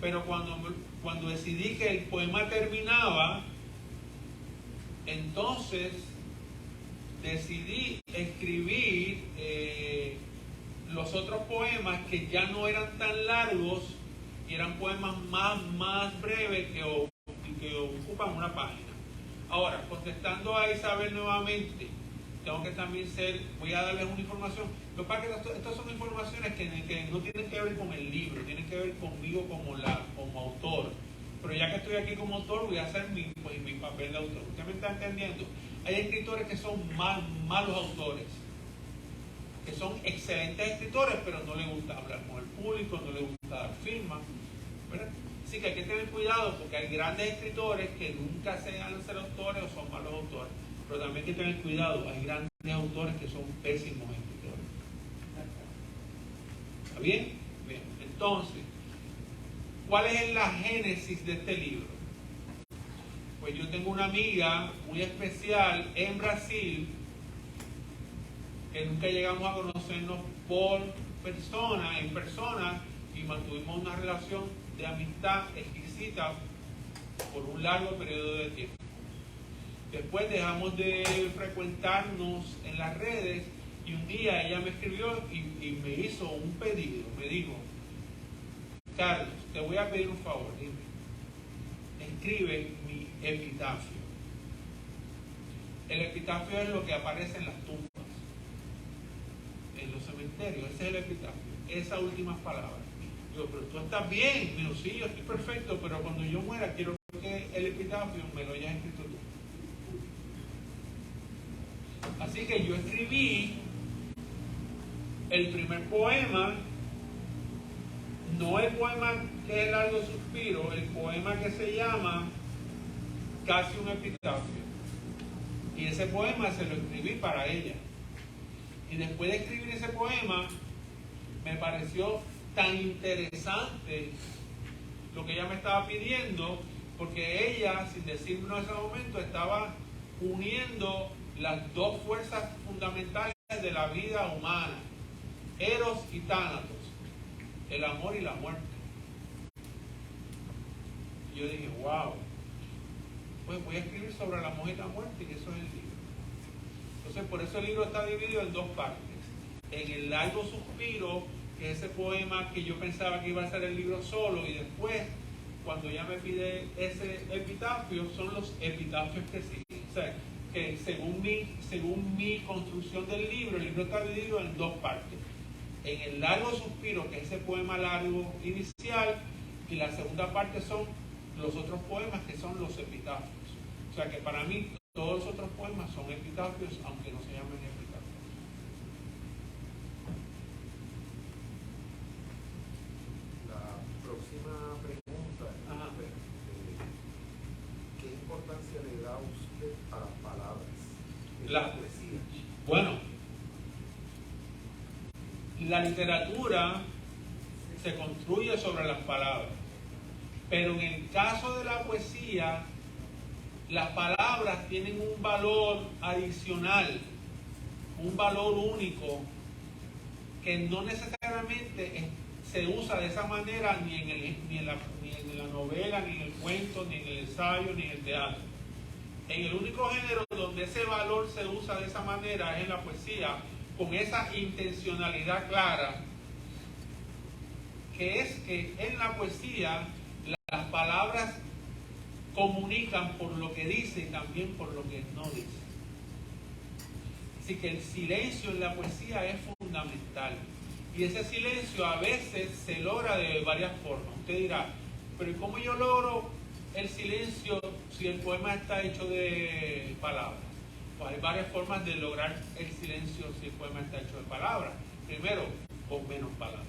Pero cuando decidí que el poema terminaba, entonces decidí escribir los otros poemas que ya no eran tan largos y eran poemas más breves que ocupan una página. Ahora, contestando a Isabel nuevamente, tengo que también voy a darles una información. Lo que pasa es que estas son informaciones que no tienen que ver con el libro, tienen que ver conmigo como autor. Pero ya que estoy aquí como autor, voy a hacer mi papel de autor. ¿Usted me está entendiendo? Hay escritores que son malos autores, que son excelentes escritores, pero no les gusta hablar con el público, no les gusta dar firma, ¿verdad? Así que hay que tener cuidado porque hay grandes escritores que nunca se van a ser autores o son malos autores. Pero también hay que tener cuidado, hay grandes autores que son pésimos escritores. ¿Está bien? Bien. Entonces, ¿cuál es la génesis de este libro? Pues yo tengo una amiga muy especial en Brasil, que nunca llegamos a conocernos en persona, y mantuvimos una relación de amistad exquisita por un largo periodo de tiempo. Después dejamos de frecuentarnos en las redes y un día ella me escribió y me hizo un pedido. Me dijo: Carlos, te voy a pedir un favor, dime, escribe mi epitafio. El epitafio es lo que aparece en las tumbas, en los cementerios. Ese es el epitafio, esas últimas palabras. Digo, pero tú estás bien. Digo, sí, yo estoy perfecto, pero cuando yo muera quiero que el epitafio me lo hayas escrito tú. Así que yo escribí el primer poema, no el poema que es el largo suspiro, el poema que se llama Casi un epitafio. Y ese poema se lo escribí para ella. Y después de escribir ese poema, me pareció tan interesante lo que ella me estaba pidiendo, porque ella, sin decírmelo en ese momento, estaba uniendo las dos fuerzas fundamentales de la vida humana, Eros y Tánatos, el amor y la muerte. Y yo dije, wow, pues voy a escribir sobre el amor y la muerte, y eso es el libro. Entonces, por eso el libro está dividido en dos partes. En el largo suspiro, que es ese poema que yo pensaba que iba a ser el libro solo, y después, cuando ella me pide ese epitafio, son los epitafios que siguen. O sea, que según mi construcción del libro, el libro está dividido en dos partes. En el largo suspiro, que es ese poema largo inicial, y la segunda parte son los otros poemas, que son los epitafios. O sea que para mí todos los otros poemas son epitafios, aunque no se llamen epitafios. La próxima pregunta es, ¿qué importancia le da usted a las palabras en la poesía? Bueno, la literatura se construye sobre las palabras, pero en el caso de la poesía, las palabras tienen un valor adicional, un valor único, que no necesariamente se usa de esa manera ni en la novela, ni en el cuento, ni en el ensayo, ni en el teatro. En el único género donde ese valor se usa de esa manera es en la poesía, con esa intencionalidad clara, que es que en la poesía las palabras comunican por lo que dice y también por lo que no dice. Así que el silencio en la poesía es fundamental. Y ese silencio a veces se logra de varias formas. Usted dirá, pero ¿cómo yo logro el silencio si el poema está hecho de palabras? Pues hay varias formas de lograr el silencio si el poema está hecho de palabras. Primero, con menos palabras.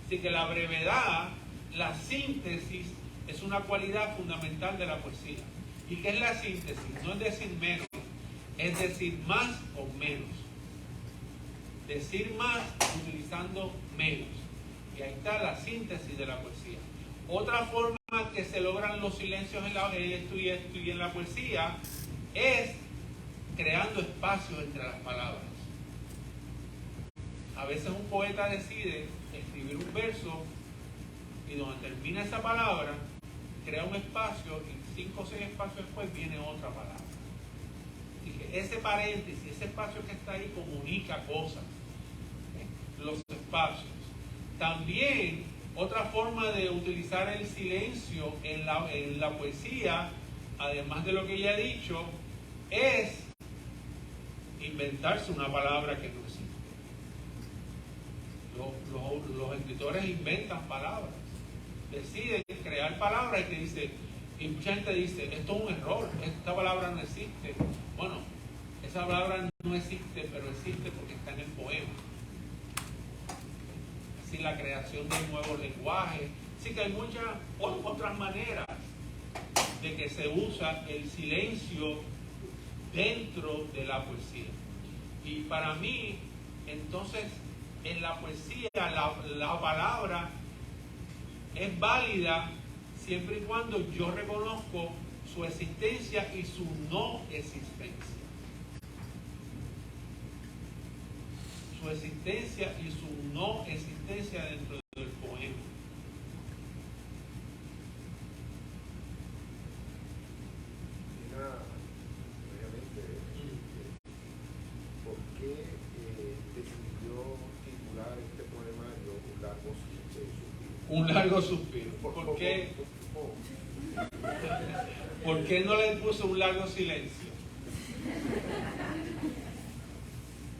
Así que la brevedad, la síntesis, es una cualidad fundamental de la poesía. ¿Y qué es la síntesis? No es decir menos, es decir más con menos. Decir más utilizando menos. Y ahí está la síntesis de la poesía. Otra forma que se logran los silencios en esto y en la poesía es creando espacios entre las palabras. A veces un poeta decide escribir un verso y donde termina esa palabra, crea un espacio y 5 o 6 espacios después viene otra palabra. Así que ese paréntesis, ese espacio que está ahí comunica cosas. Los espacios. También otra forma de utilizar el silencio en la poesía, además de lo que ya he dicho, es inventarse una palabra que no existe. Los escritores inventan palabras, deciden crear palabras y mucha gente dice, esto es un error, esta palabra no existe. Bueno, esa palabra no existe, pero existe porque está en el poema. Así la creación de un nuevo lenguaje. Así que hay muchas otras maneras de que se usa el silencio dentro de la poesía. Y para mí, entonces, en la poesía la palabra es válida siempre y cuando yo reconozco su existencia y su no existencia. Su existencia y su no existencia dentro del poema. Obviamente, ¿por qué decidió titular este poemario Un largo suspiro? Un largo suspiro. ¿Por qué no le puso un largo silencio?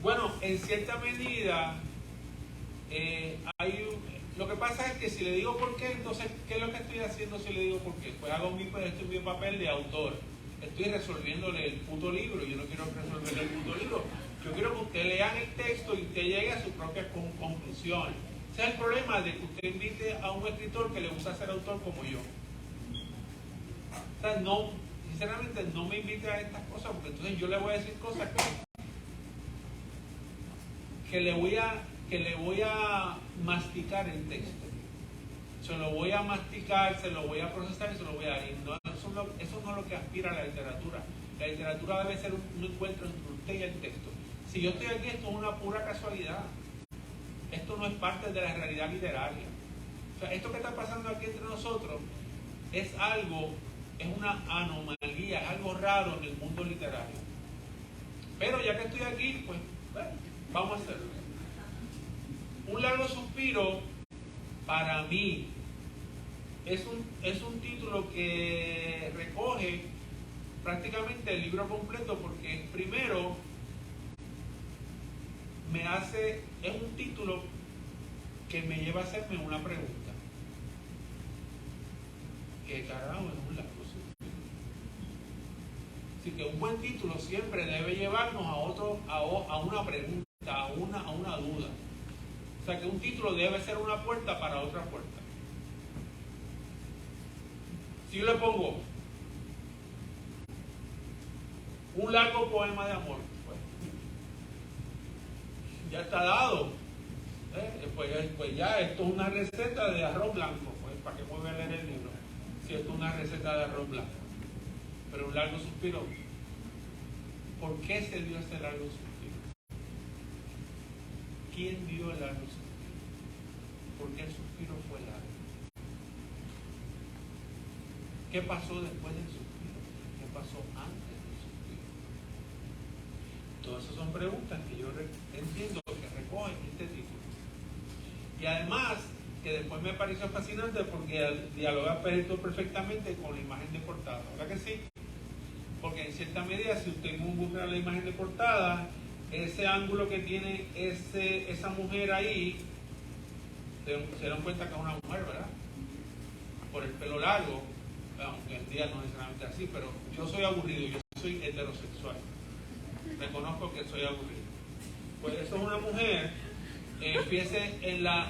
Bueno, en cierta medida, lo que pasa es que si le digo por qué, entonces, ¿qué es lo que estoy haciendo si le digo por qué? Pues hago mi papel de autor. Estoy resolviéndole el puto libro. Yo no quiero resolverle el puto libro. Yo quiero que usted lean el texto y usted llegue a sus propias conclusiones. Ese es el problema de que usted invite a un escritor que le gusta ser autor como yo. O sea, no, sinceramente, no me invite a estas cosas porque entonces yo le voy a decir cosas que le voy a masticar el texto. Se lo voy a masticar, se lo voy a procesar y se lo voy a dar. No, eso no es lo que aspira a la literatura. La literatura debe ser un encuentro entre usted y el texto. Si yo estoy aquí, esto es una pura casualidad. Esto no es parte de la realidad literaria. O sea, esto que está pasando aquí entre nosotros es una anomalía, es algo raro en el mundo literario. Pero ya que estoy aquí, pues, bueno, vamos a hacerlo. Un largo suspiro, para mí, es un título que recoge prácticamente el libro completo, porque primero es un título que me lleva a hacerme una pregunta. ¿Qué carajo es un largo suspiro? Así que un buen título siempre debe llevarnos a una pregunta, a una duda. O sea que un título debe ser una puerta para otra puerta. Si yo le pongo un largo poema de amor, pues ya está dado. Pues ya esto es una receta de arroz blanco. Pues ¿para qué voy a leer el libro? Si esto es una receta de arroz blanco. Pero un largo suspiro. ¿Por qué se dio ese largo suspiro? ¿Quién dio el largo suspiro? ¿Por qué el suspiro fue largo? ¿Qué pasó después del suspiro? ¿Qué pasó antes del suspiro? Todas esas son preguntas que yo entiendo que recogen este título. Y además, que después me pareció fascinante porque dialoga perfectamente con la imagen de portada. ¿Verdad que sí? Porque en cierta medida, si usted busca la imagen de portada, ese ángulo que tiene esa mujer ahí, se dan cuenta que es una mujer, ¿verdad? Por el pelo largo, aunque el día no es necesariamente así, pero yo soy aburrido, yo soy heterosexual. Reconozco que soy aburrido. Pues eso es una mujer, fíjese en la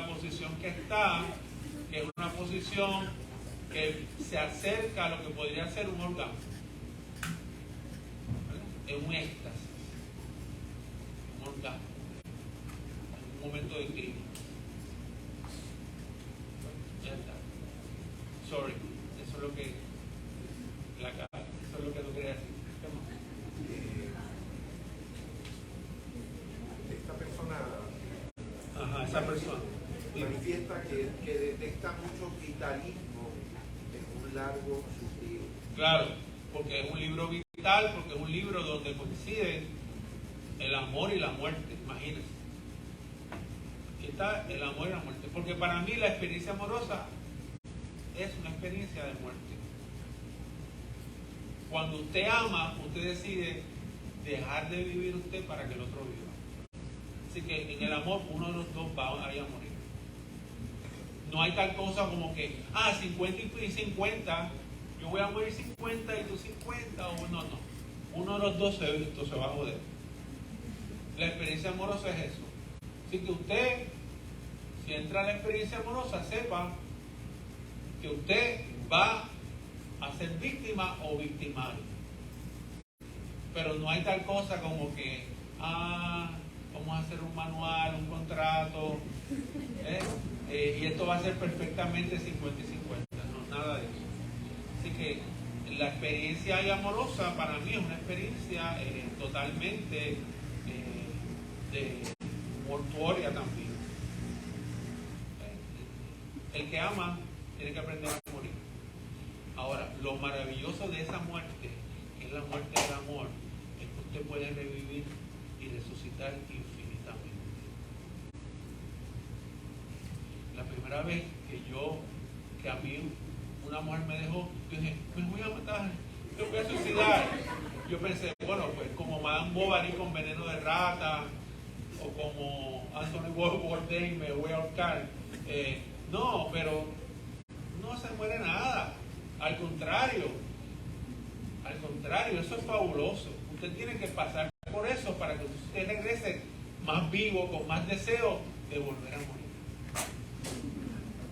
posición que está, que es una posición que se acerca a lo que podría ser un orgasmo. Es un éxtasis, un orgasmo, un momento de crimen. Ya está. Sorry, eso es lo que eso es lo que no quería decir. Esta persona Ajá, esa persona. manifiesta que detecta mucho vitalismo en un largo suspiro. Claro, porque es un libro vital, porque es un libro donde coincide el amor y la muerte, imagínense. Aquí está el amor y la muerte, porque para mí la experiencia amorosa es una experiencia de muerte. Cuando usted ama, usted decide dejar de vivir usted para que el otro viva. Así que en el amor uno de los dos va a ir a morir. No hay tal cosa como que, 50 y 50, yo voy a morir 50 y tú 50, o no. Uno de los dos se va a joder. La experiencia amorosa es eso. Así que usted, si entra a la experiencia amorosa, sepa que usted va a ser víctima o victimario. Pero no hay tal cosa como que, vamos a hacer un manual, un contrato, y esto va a ser perfectamente 50 y 50. No, nada de eso. Así que la experiencia amorosa para mí es una experiencia totalmente mortuoria también. El que ama tiene que aprender a morir. Ahora, lo maravilloso de esa muerte, que es la muerte del amor, es que usted puede revivir y resucitar infinitamente. La primera vez que a mí una mujer me dejó, yo dije, me voy a matar, me voy a suicidar. Yo pensé, bueno, pues como Madame Bovary con veneno de rata, o como Anthony Bourdain, me voy a ahorcar. No, pero no se muere nada. Al contrario, eso es fabuloso. Usted tiene que pasar por eso para que usted regrese más vivo, con más deseo de volver a morir.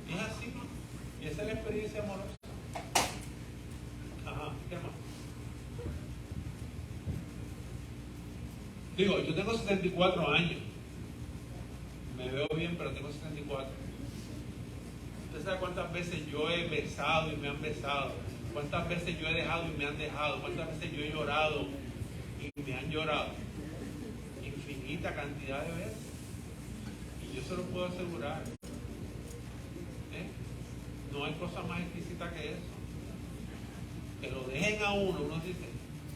Es así, ¿no? Y esa es la experiencia amorosa. Ajá, ¿qué más? Digo, yo tengo 74 años. Me veo bien, pero tengo 74. ¿Usted sabe cuántas veces yo he besado y me han besado? ¿Cuántas veces yo he dejado y me han dejado? ¿Cuántas veces yo he llorado y me han llorado? Infinita cantidad de veces. Y yo se lo puedo asegurar. No hay cosa más exquisita que eso. Que lo dejen a uno dice,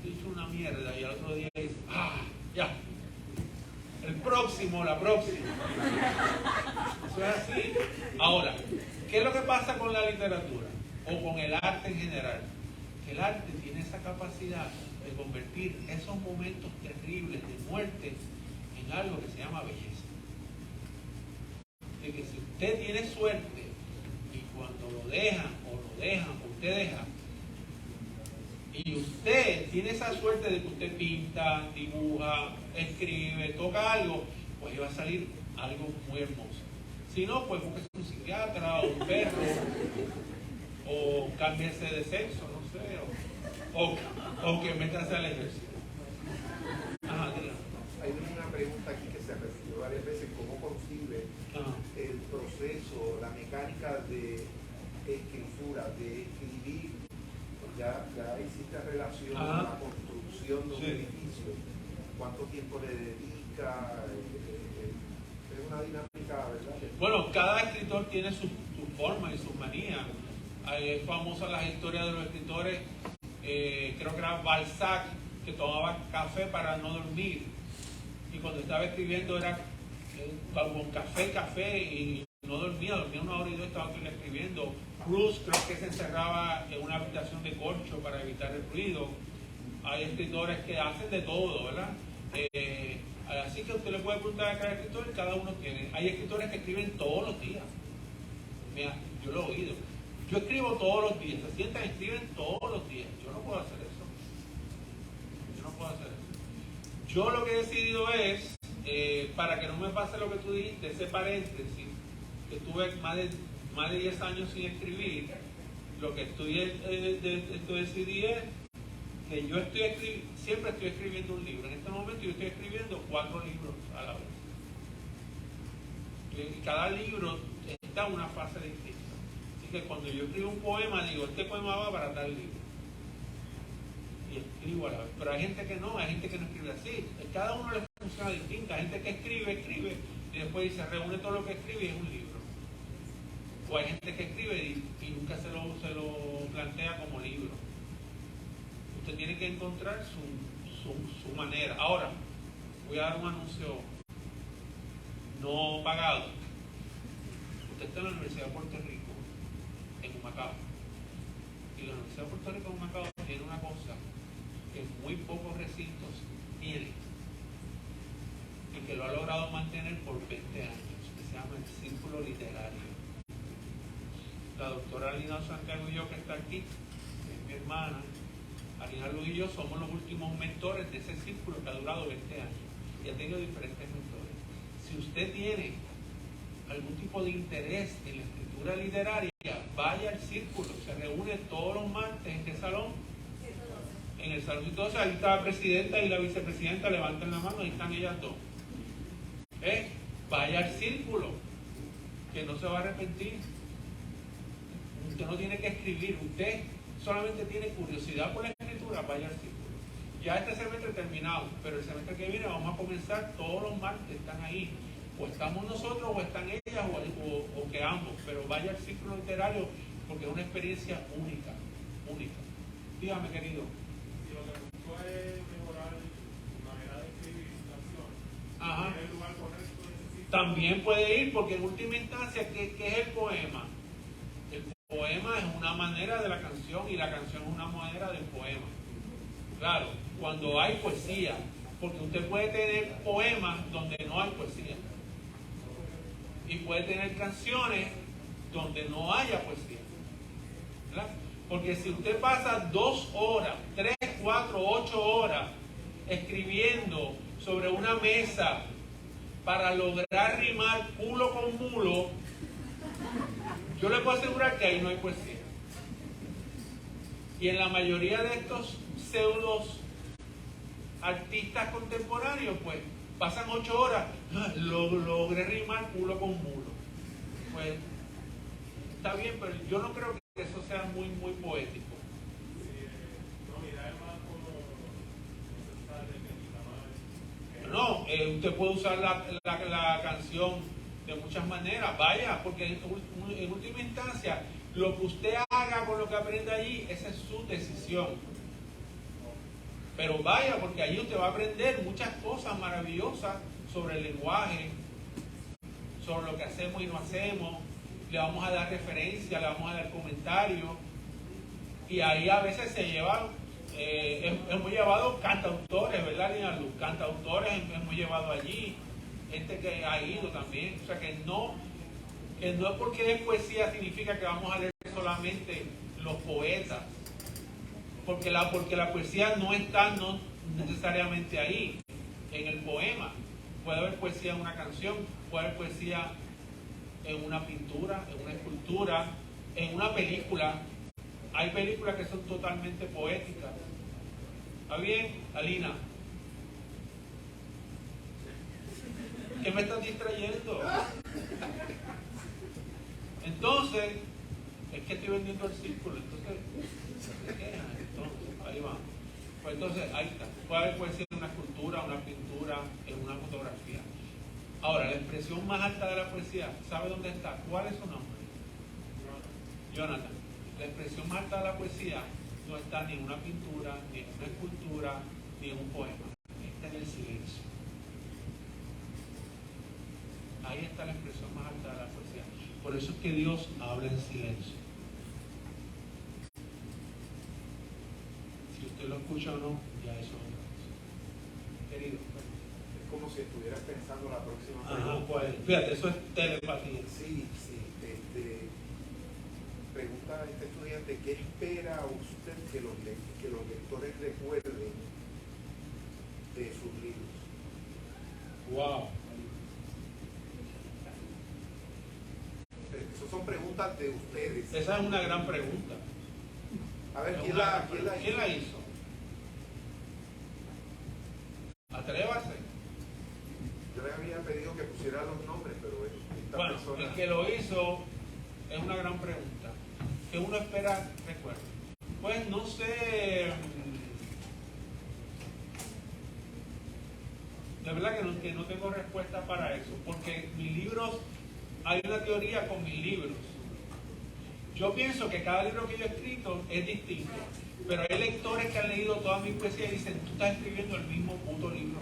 he dicho una mierda, y al otro día dice, ya. El próximo, la próxima. Eso es así. Ahora, ¿qué es lo que pasa con la literatura? O con el arte en general? Que el arte tiene esa capacidad de convertir esos momentos terribles de muerte en algo que se llama belleza. De que si usted tiene suerte y cuando lo dejan, o usted deja, y usted tiene esa suerte de que usted pinta, dibuja, escribe, toca algo, pues iba a salir algo muy hermoso. Si no, pues búsquese un psiquiatra o un perro, o cámbiese de sexo, no sé, o que métase al ejército. Ajá, dígame. Hay una pregunta aquí que se recibió varias veces: ¿cómo concibe el proceso, la mecánica de escritura, de escribir? Ya hiciste relación a la construcción de un edificio. ¿Cuánto tiempo le dedica? Es una dinámica, ¿verdad? Bueno, cada escritor tiene su forma y sus manías. Es famosa las historias de los escritores. Creo que era Balzac, que tomaba café para no dormir. Y cuando estaba escribiendo era con café, y no dormía 1 hora y 2, estaba escribiendo. Proust creo que se encerraba en una habitación de corcho para evitar el ruido. Hay escritores que hacen de todo, ¿verdad? Así que usted le puede preguntar a cada escritor y cada uno tiene. Hay escritores que escriben todos los días. Mira, yo lo he oído. Yo escribo todos los días. Se sientan y escriben todos los días. Yo no puedo hacer eso. Yo lo que he decidido es, para que no me pase lo que tú dijiste, ese paréntesis, que tuve más de 10 años sin escribir, lo que decidí es que yo siempre estoy escribiendo un libro. En este momento yo estoy escribiendo 4 libros a la vez. Y cada libro está en una fase distinta. Así que cuando yo escribo un poema, digo, este poema va para tal libro. Y escribo a la vez. Pero hay gente que no, hay gente que no escribe así. Cada uno le funciona distinta. Hay gente que escribe, y después dice, reúne todo lo que escribe y es un libro. O hay gente que escribe y nunca se lo plantea como libro. Usted tiene que encontrar su manera. Ahora, voy a dar un anuncio no pagado. Usted está en la Universidad de Puerto Rico, en Humacao. Y la Universidad de Puerto Rico en Humacao tiene una cosa que muy pocos recintos tienen y que lo ha logrado mantener por 20 años, que se llama el Círculo Literario. La doctora Alina Santiago y yo, que está aquí, que es mi hermana, Alina Luz y yo somos los últimos mentores de ese círculo que ha durado 20 años y ha tenido diferentes mentores. Si usted tiene algún tipo de interés en la escritura literaria, vaya al círculo, se reúne todos los martes en qué salón, en el salón 12, ahí está la presidenta y la vicepresidenta, levanten la mano, ahí están ellas dos. Vaya al círculo, que no se va a arrepentir. Usted no tiene que escribir, usted solamente tiene curiosidad por la escritura, vaya al círculo. Ya este semestre terminado, pero el semestre que viene vamos a comenzar todos los martes, están ahí. O estamos nosotros, o están ellas, o que ambos, pero vaya al círculo literario porque es una experiencia única, única. Dígame, querido. Si lo que busco es mejorar la manera de escribir canciones, Ajá. ¿es el lugar correcto de ese sitio? También puede ir, porque en última instancia, ¿qué es el poema? El poema es una manera de la canción y la canción es una manera del poema. Claro, cuando hay poesía, porque usted puede tener poemas donde no hay poesía. Y puede tener canciones donde no haya poesía. ¿Verdad? Porque si usted pasa 2 horas, 3, 4, 8 horas escribiendo sobre una mesa para lograr rimar culo con mulo, yo le puedo asegurar que ahí no hay poesía. Y en la mayoría de estos pseudos artistas contemporáneos, pues, pasan 8 horas, logré rimar culo con mulo. Pues, está bien, pero yo no creo que eso sea muy, muy poético. No, mira, es más como No, usted puede usar la canción de muchas maneras, vaya, porque en última instancia, lo que usted haga con lo que aprende allí, esa es su decisión. Pero vaya, porque allí usted va a aprender muchas cosas maravillosas sobre el lenguaje, sobre lo que hacemos y no hacemos. Le vamos a dar referencia, le vamos a dar comentarios. Y ahí a veces se llevan, hemos llevado cantautores, ¿verdad, Lina Luz? Cantautores hemos llevado allí, gente que ha ido también. O sea que no es porque es poesía significa que vamos a leer solamente los poetas. Porque la poesía no está necesariamente ahí, en el poema. Puede haber poesía en una canción, puede haber poesía en una pintura, en una escultura, en una película. Hay películas que son totalmente poéticas. ¿Está bien, Alina? ¿Qué me estás distrayendo? Entonces, es que estoy vendiendo el círculo, entonces, ahí va. Pues entonces, ahí está. Puede haber poesía en una escultura, una pintura, en una fotografía. Ahora, la expresión más alta de la poesía, ¿sabe dónde está? ¿Cuál es su nombre? Jonathan. La expresión más alta de la poesía no está ni en una pintura, ni en una escultura, ni en un poema. Está en el silencio. Ahí está la expresión más alta de la poesía. Por eso es que Dios habla en silencio. Si usted lo escucha o no, ya eso es otra cosa. Querido. Es como si estuvieras pensando la próxima Ajá, pregunta. pues, fíjate, eso es telepatía. Sí. Pregunta a este estudiante, ¿qué espera usted que los lectores recuerden de sus libros? Wow. Esas son preguntas de ustedes. Esa es una gran pregunta. A ver, ¿quién la hizo? Atrévase. Yo le había pedido que pusiera los nombres, pero esta Bueno, persona... el que lo hizo es una gran pregunta. que uno espera recuerdo. Pues no sé, de verdad que no tengo respuesta para eso, porque mis libros, hay una teoría con mis libros. Yo pienso que cada libro que yo he escrito es distinto, pero hay lectores que han leído toda mi poesía y dicen, tú estás escribiendo el mismo puto libro.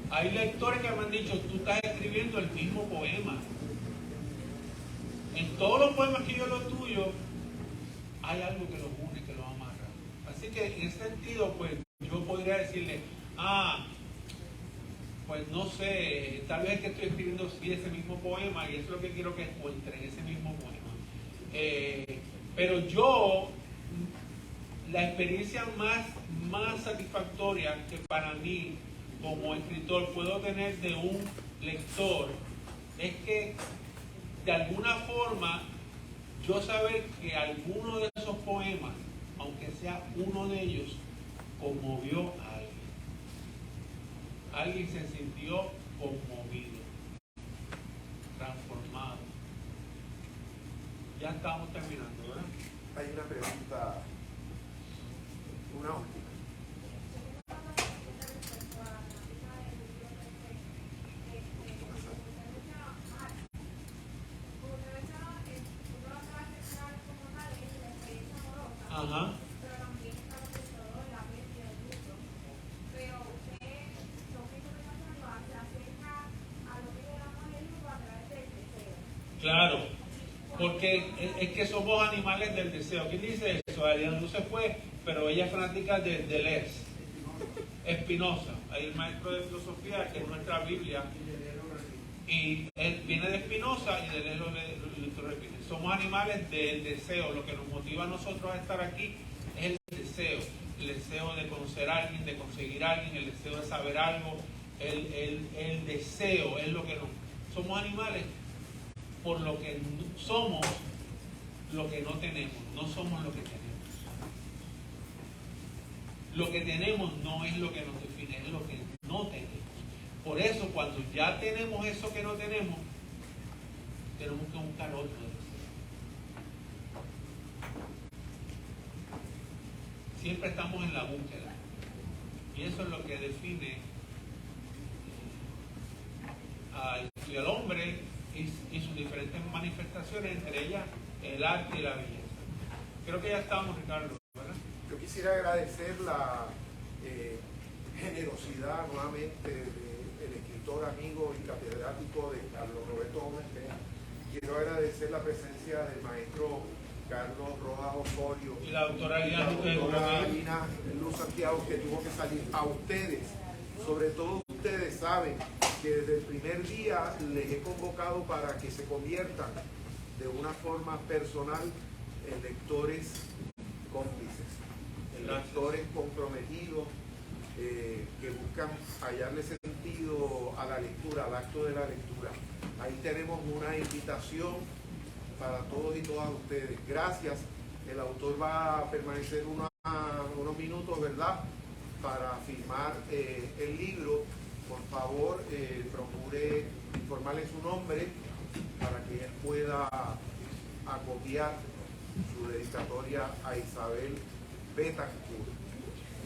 Hay lectores que me han dicho, tú estás escribiendo el mismo poema. En todos los poemas que yo los tuyo, hay algo que los une, que los amarra. Así que en ese sentido, pues yo podría decirle, pues no sé, tal vez que estoy escribiendo sí ese mismo poema y eso es lo que quiero que encuentre en ese mismo poema. Pero yo, la experiencia más satisfactoria que para mí como escritor puedo tener de un lector es que de alguna forma yo saber que alguno de esos poemas, aunque sea uno de ellos, conmovió a alguien. Alguien se sintió conmovido, transformado. Ya estamos terminando, ¿verdad? Hay una pregunta, una última. Ajá. Pero también está todo la mente del mundo. Pero usted, lo que está pensando, se acerca a lo que le damos el libro a través del deseo. Claro, porque es que somos animales del deseo. ¿Quién dice eso? Ariana no se fue, pero ella es fanática de Deleuze, Spinoza, hay el maestro de filosofía que es nuestra Biblia. Y él viene de Spinoza y de él lo repite. Somos animales del deseo. Lo que nos motiva a nosotros a estar aquí es el deseo de conocer a alguien, de conseguir a alguien, el deseo de saber algo. El deseo es lo que nos... Somos animales por lo que somos, lo que no tenemos. No somos lo que tenemos. Lo que tenemos no es lo que nos define, es lo que no tenemos. Por eso, cuando ya tenemos eso que no tenemos, tenemos que buscar otro deseo. Siempre estamos en la búsqueda. Y eso es lo que define al hombre y sus diferentes manifestaciones, entre ellas el arte y la belleza. Creo que ya estamos, Ricardo, ¿verdad? Yo quisiera agradecer la generosidad nuevamente del escritor, amigo y catedrático de Carlos Roberto Gómez Pena. Quiero agradecer la presencia del maestro Carlos Rojas Osorio Y la doctora Lina Luz Santiago, que tuvo que salir. A ustedes, sobre todo ustedes saben que desde el primer día les he convocado para que se conviertan de una forma personal en lectores cómplices, en lectores comprometidos, que buscan hallarle sentido a la lectura, al acto de la lectura. Ahí tenemos una invitación para todos y todas ustedes. Gracias. El autor va a permanecer unos minutos, ¿verdad?, para firmar el libro. Por favor, procure informarle su nombre para que ella pueda acopiar su dedicatoria a Isabel Betancourt.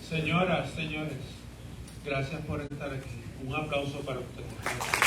Señoras, señores, gracias por estar aquí. Un aplauso para ustedes.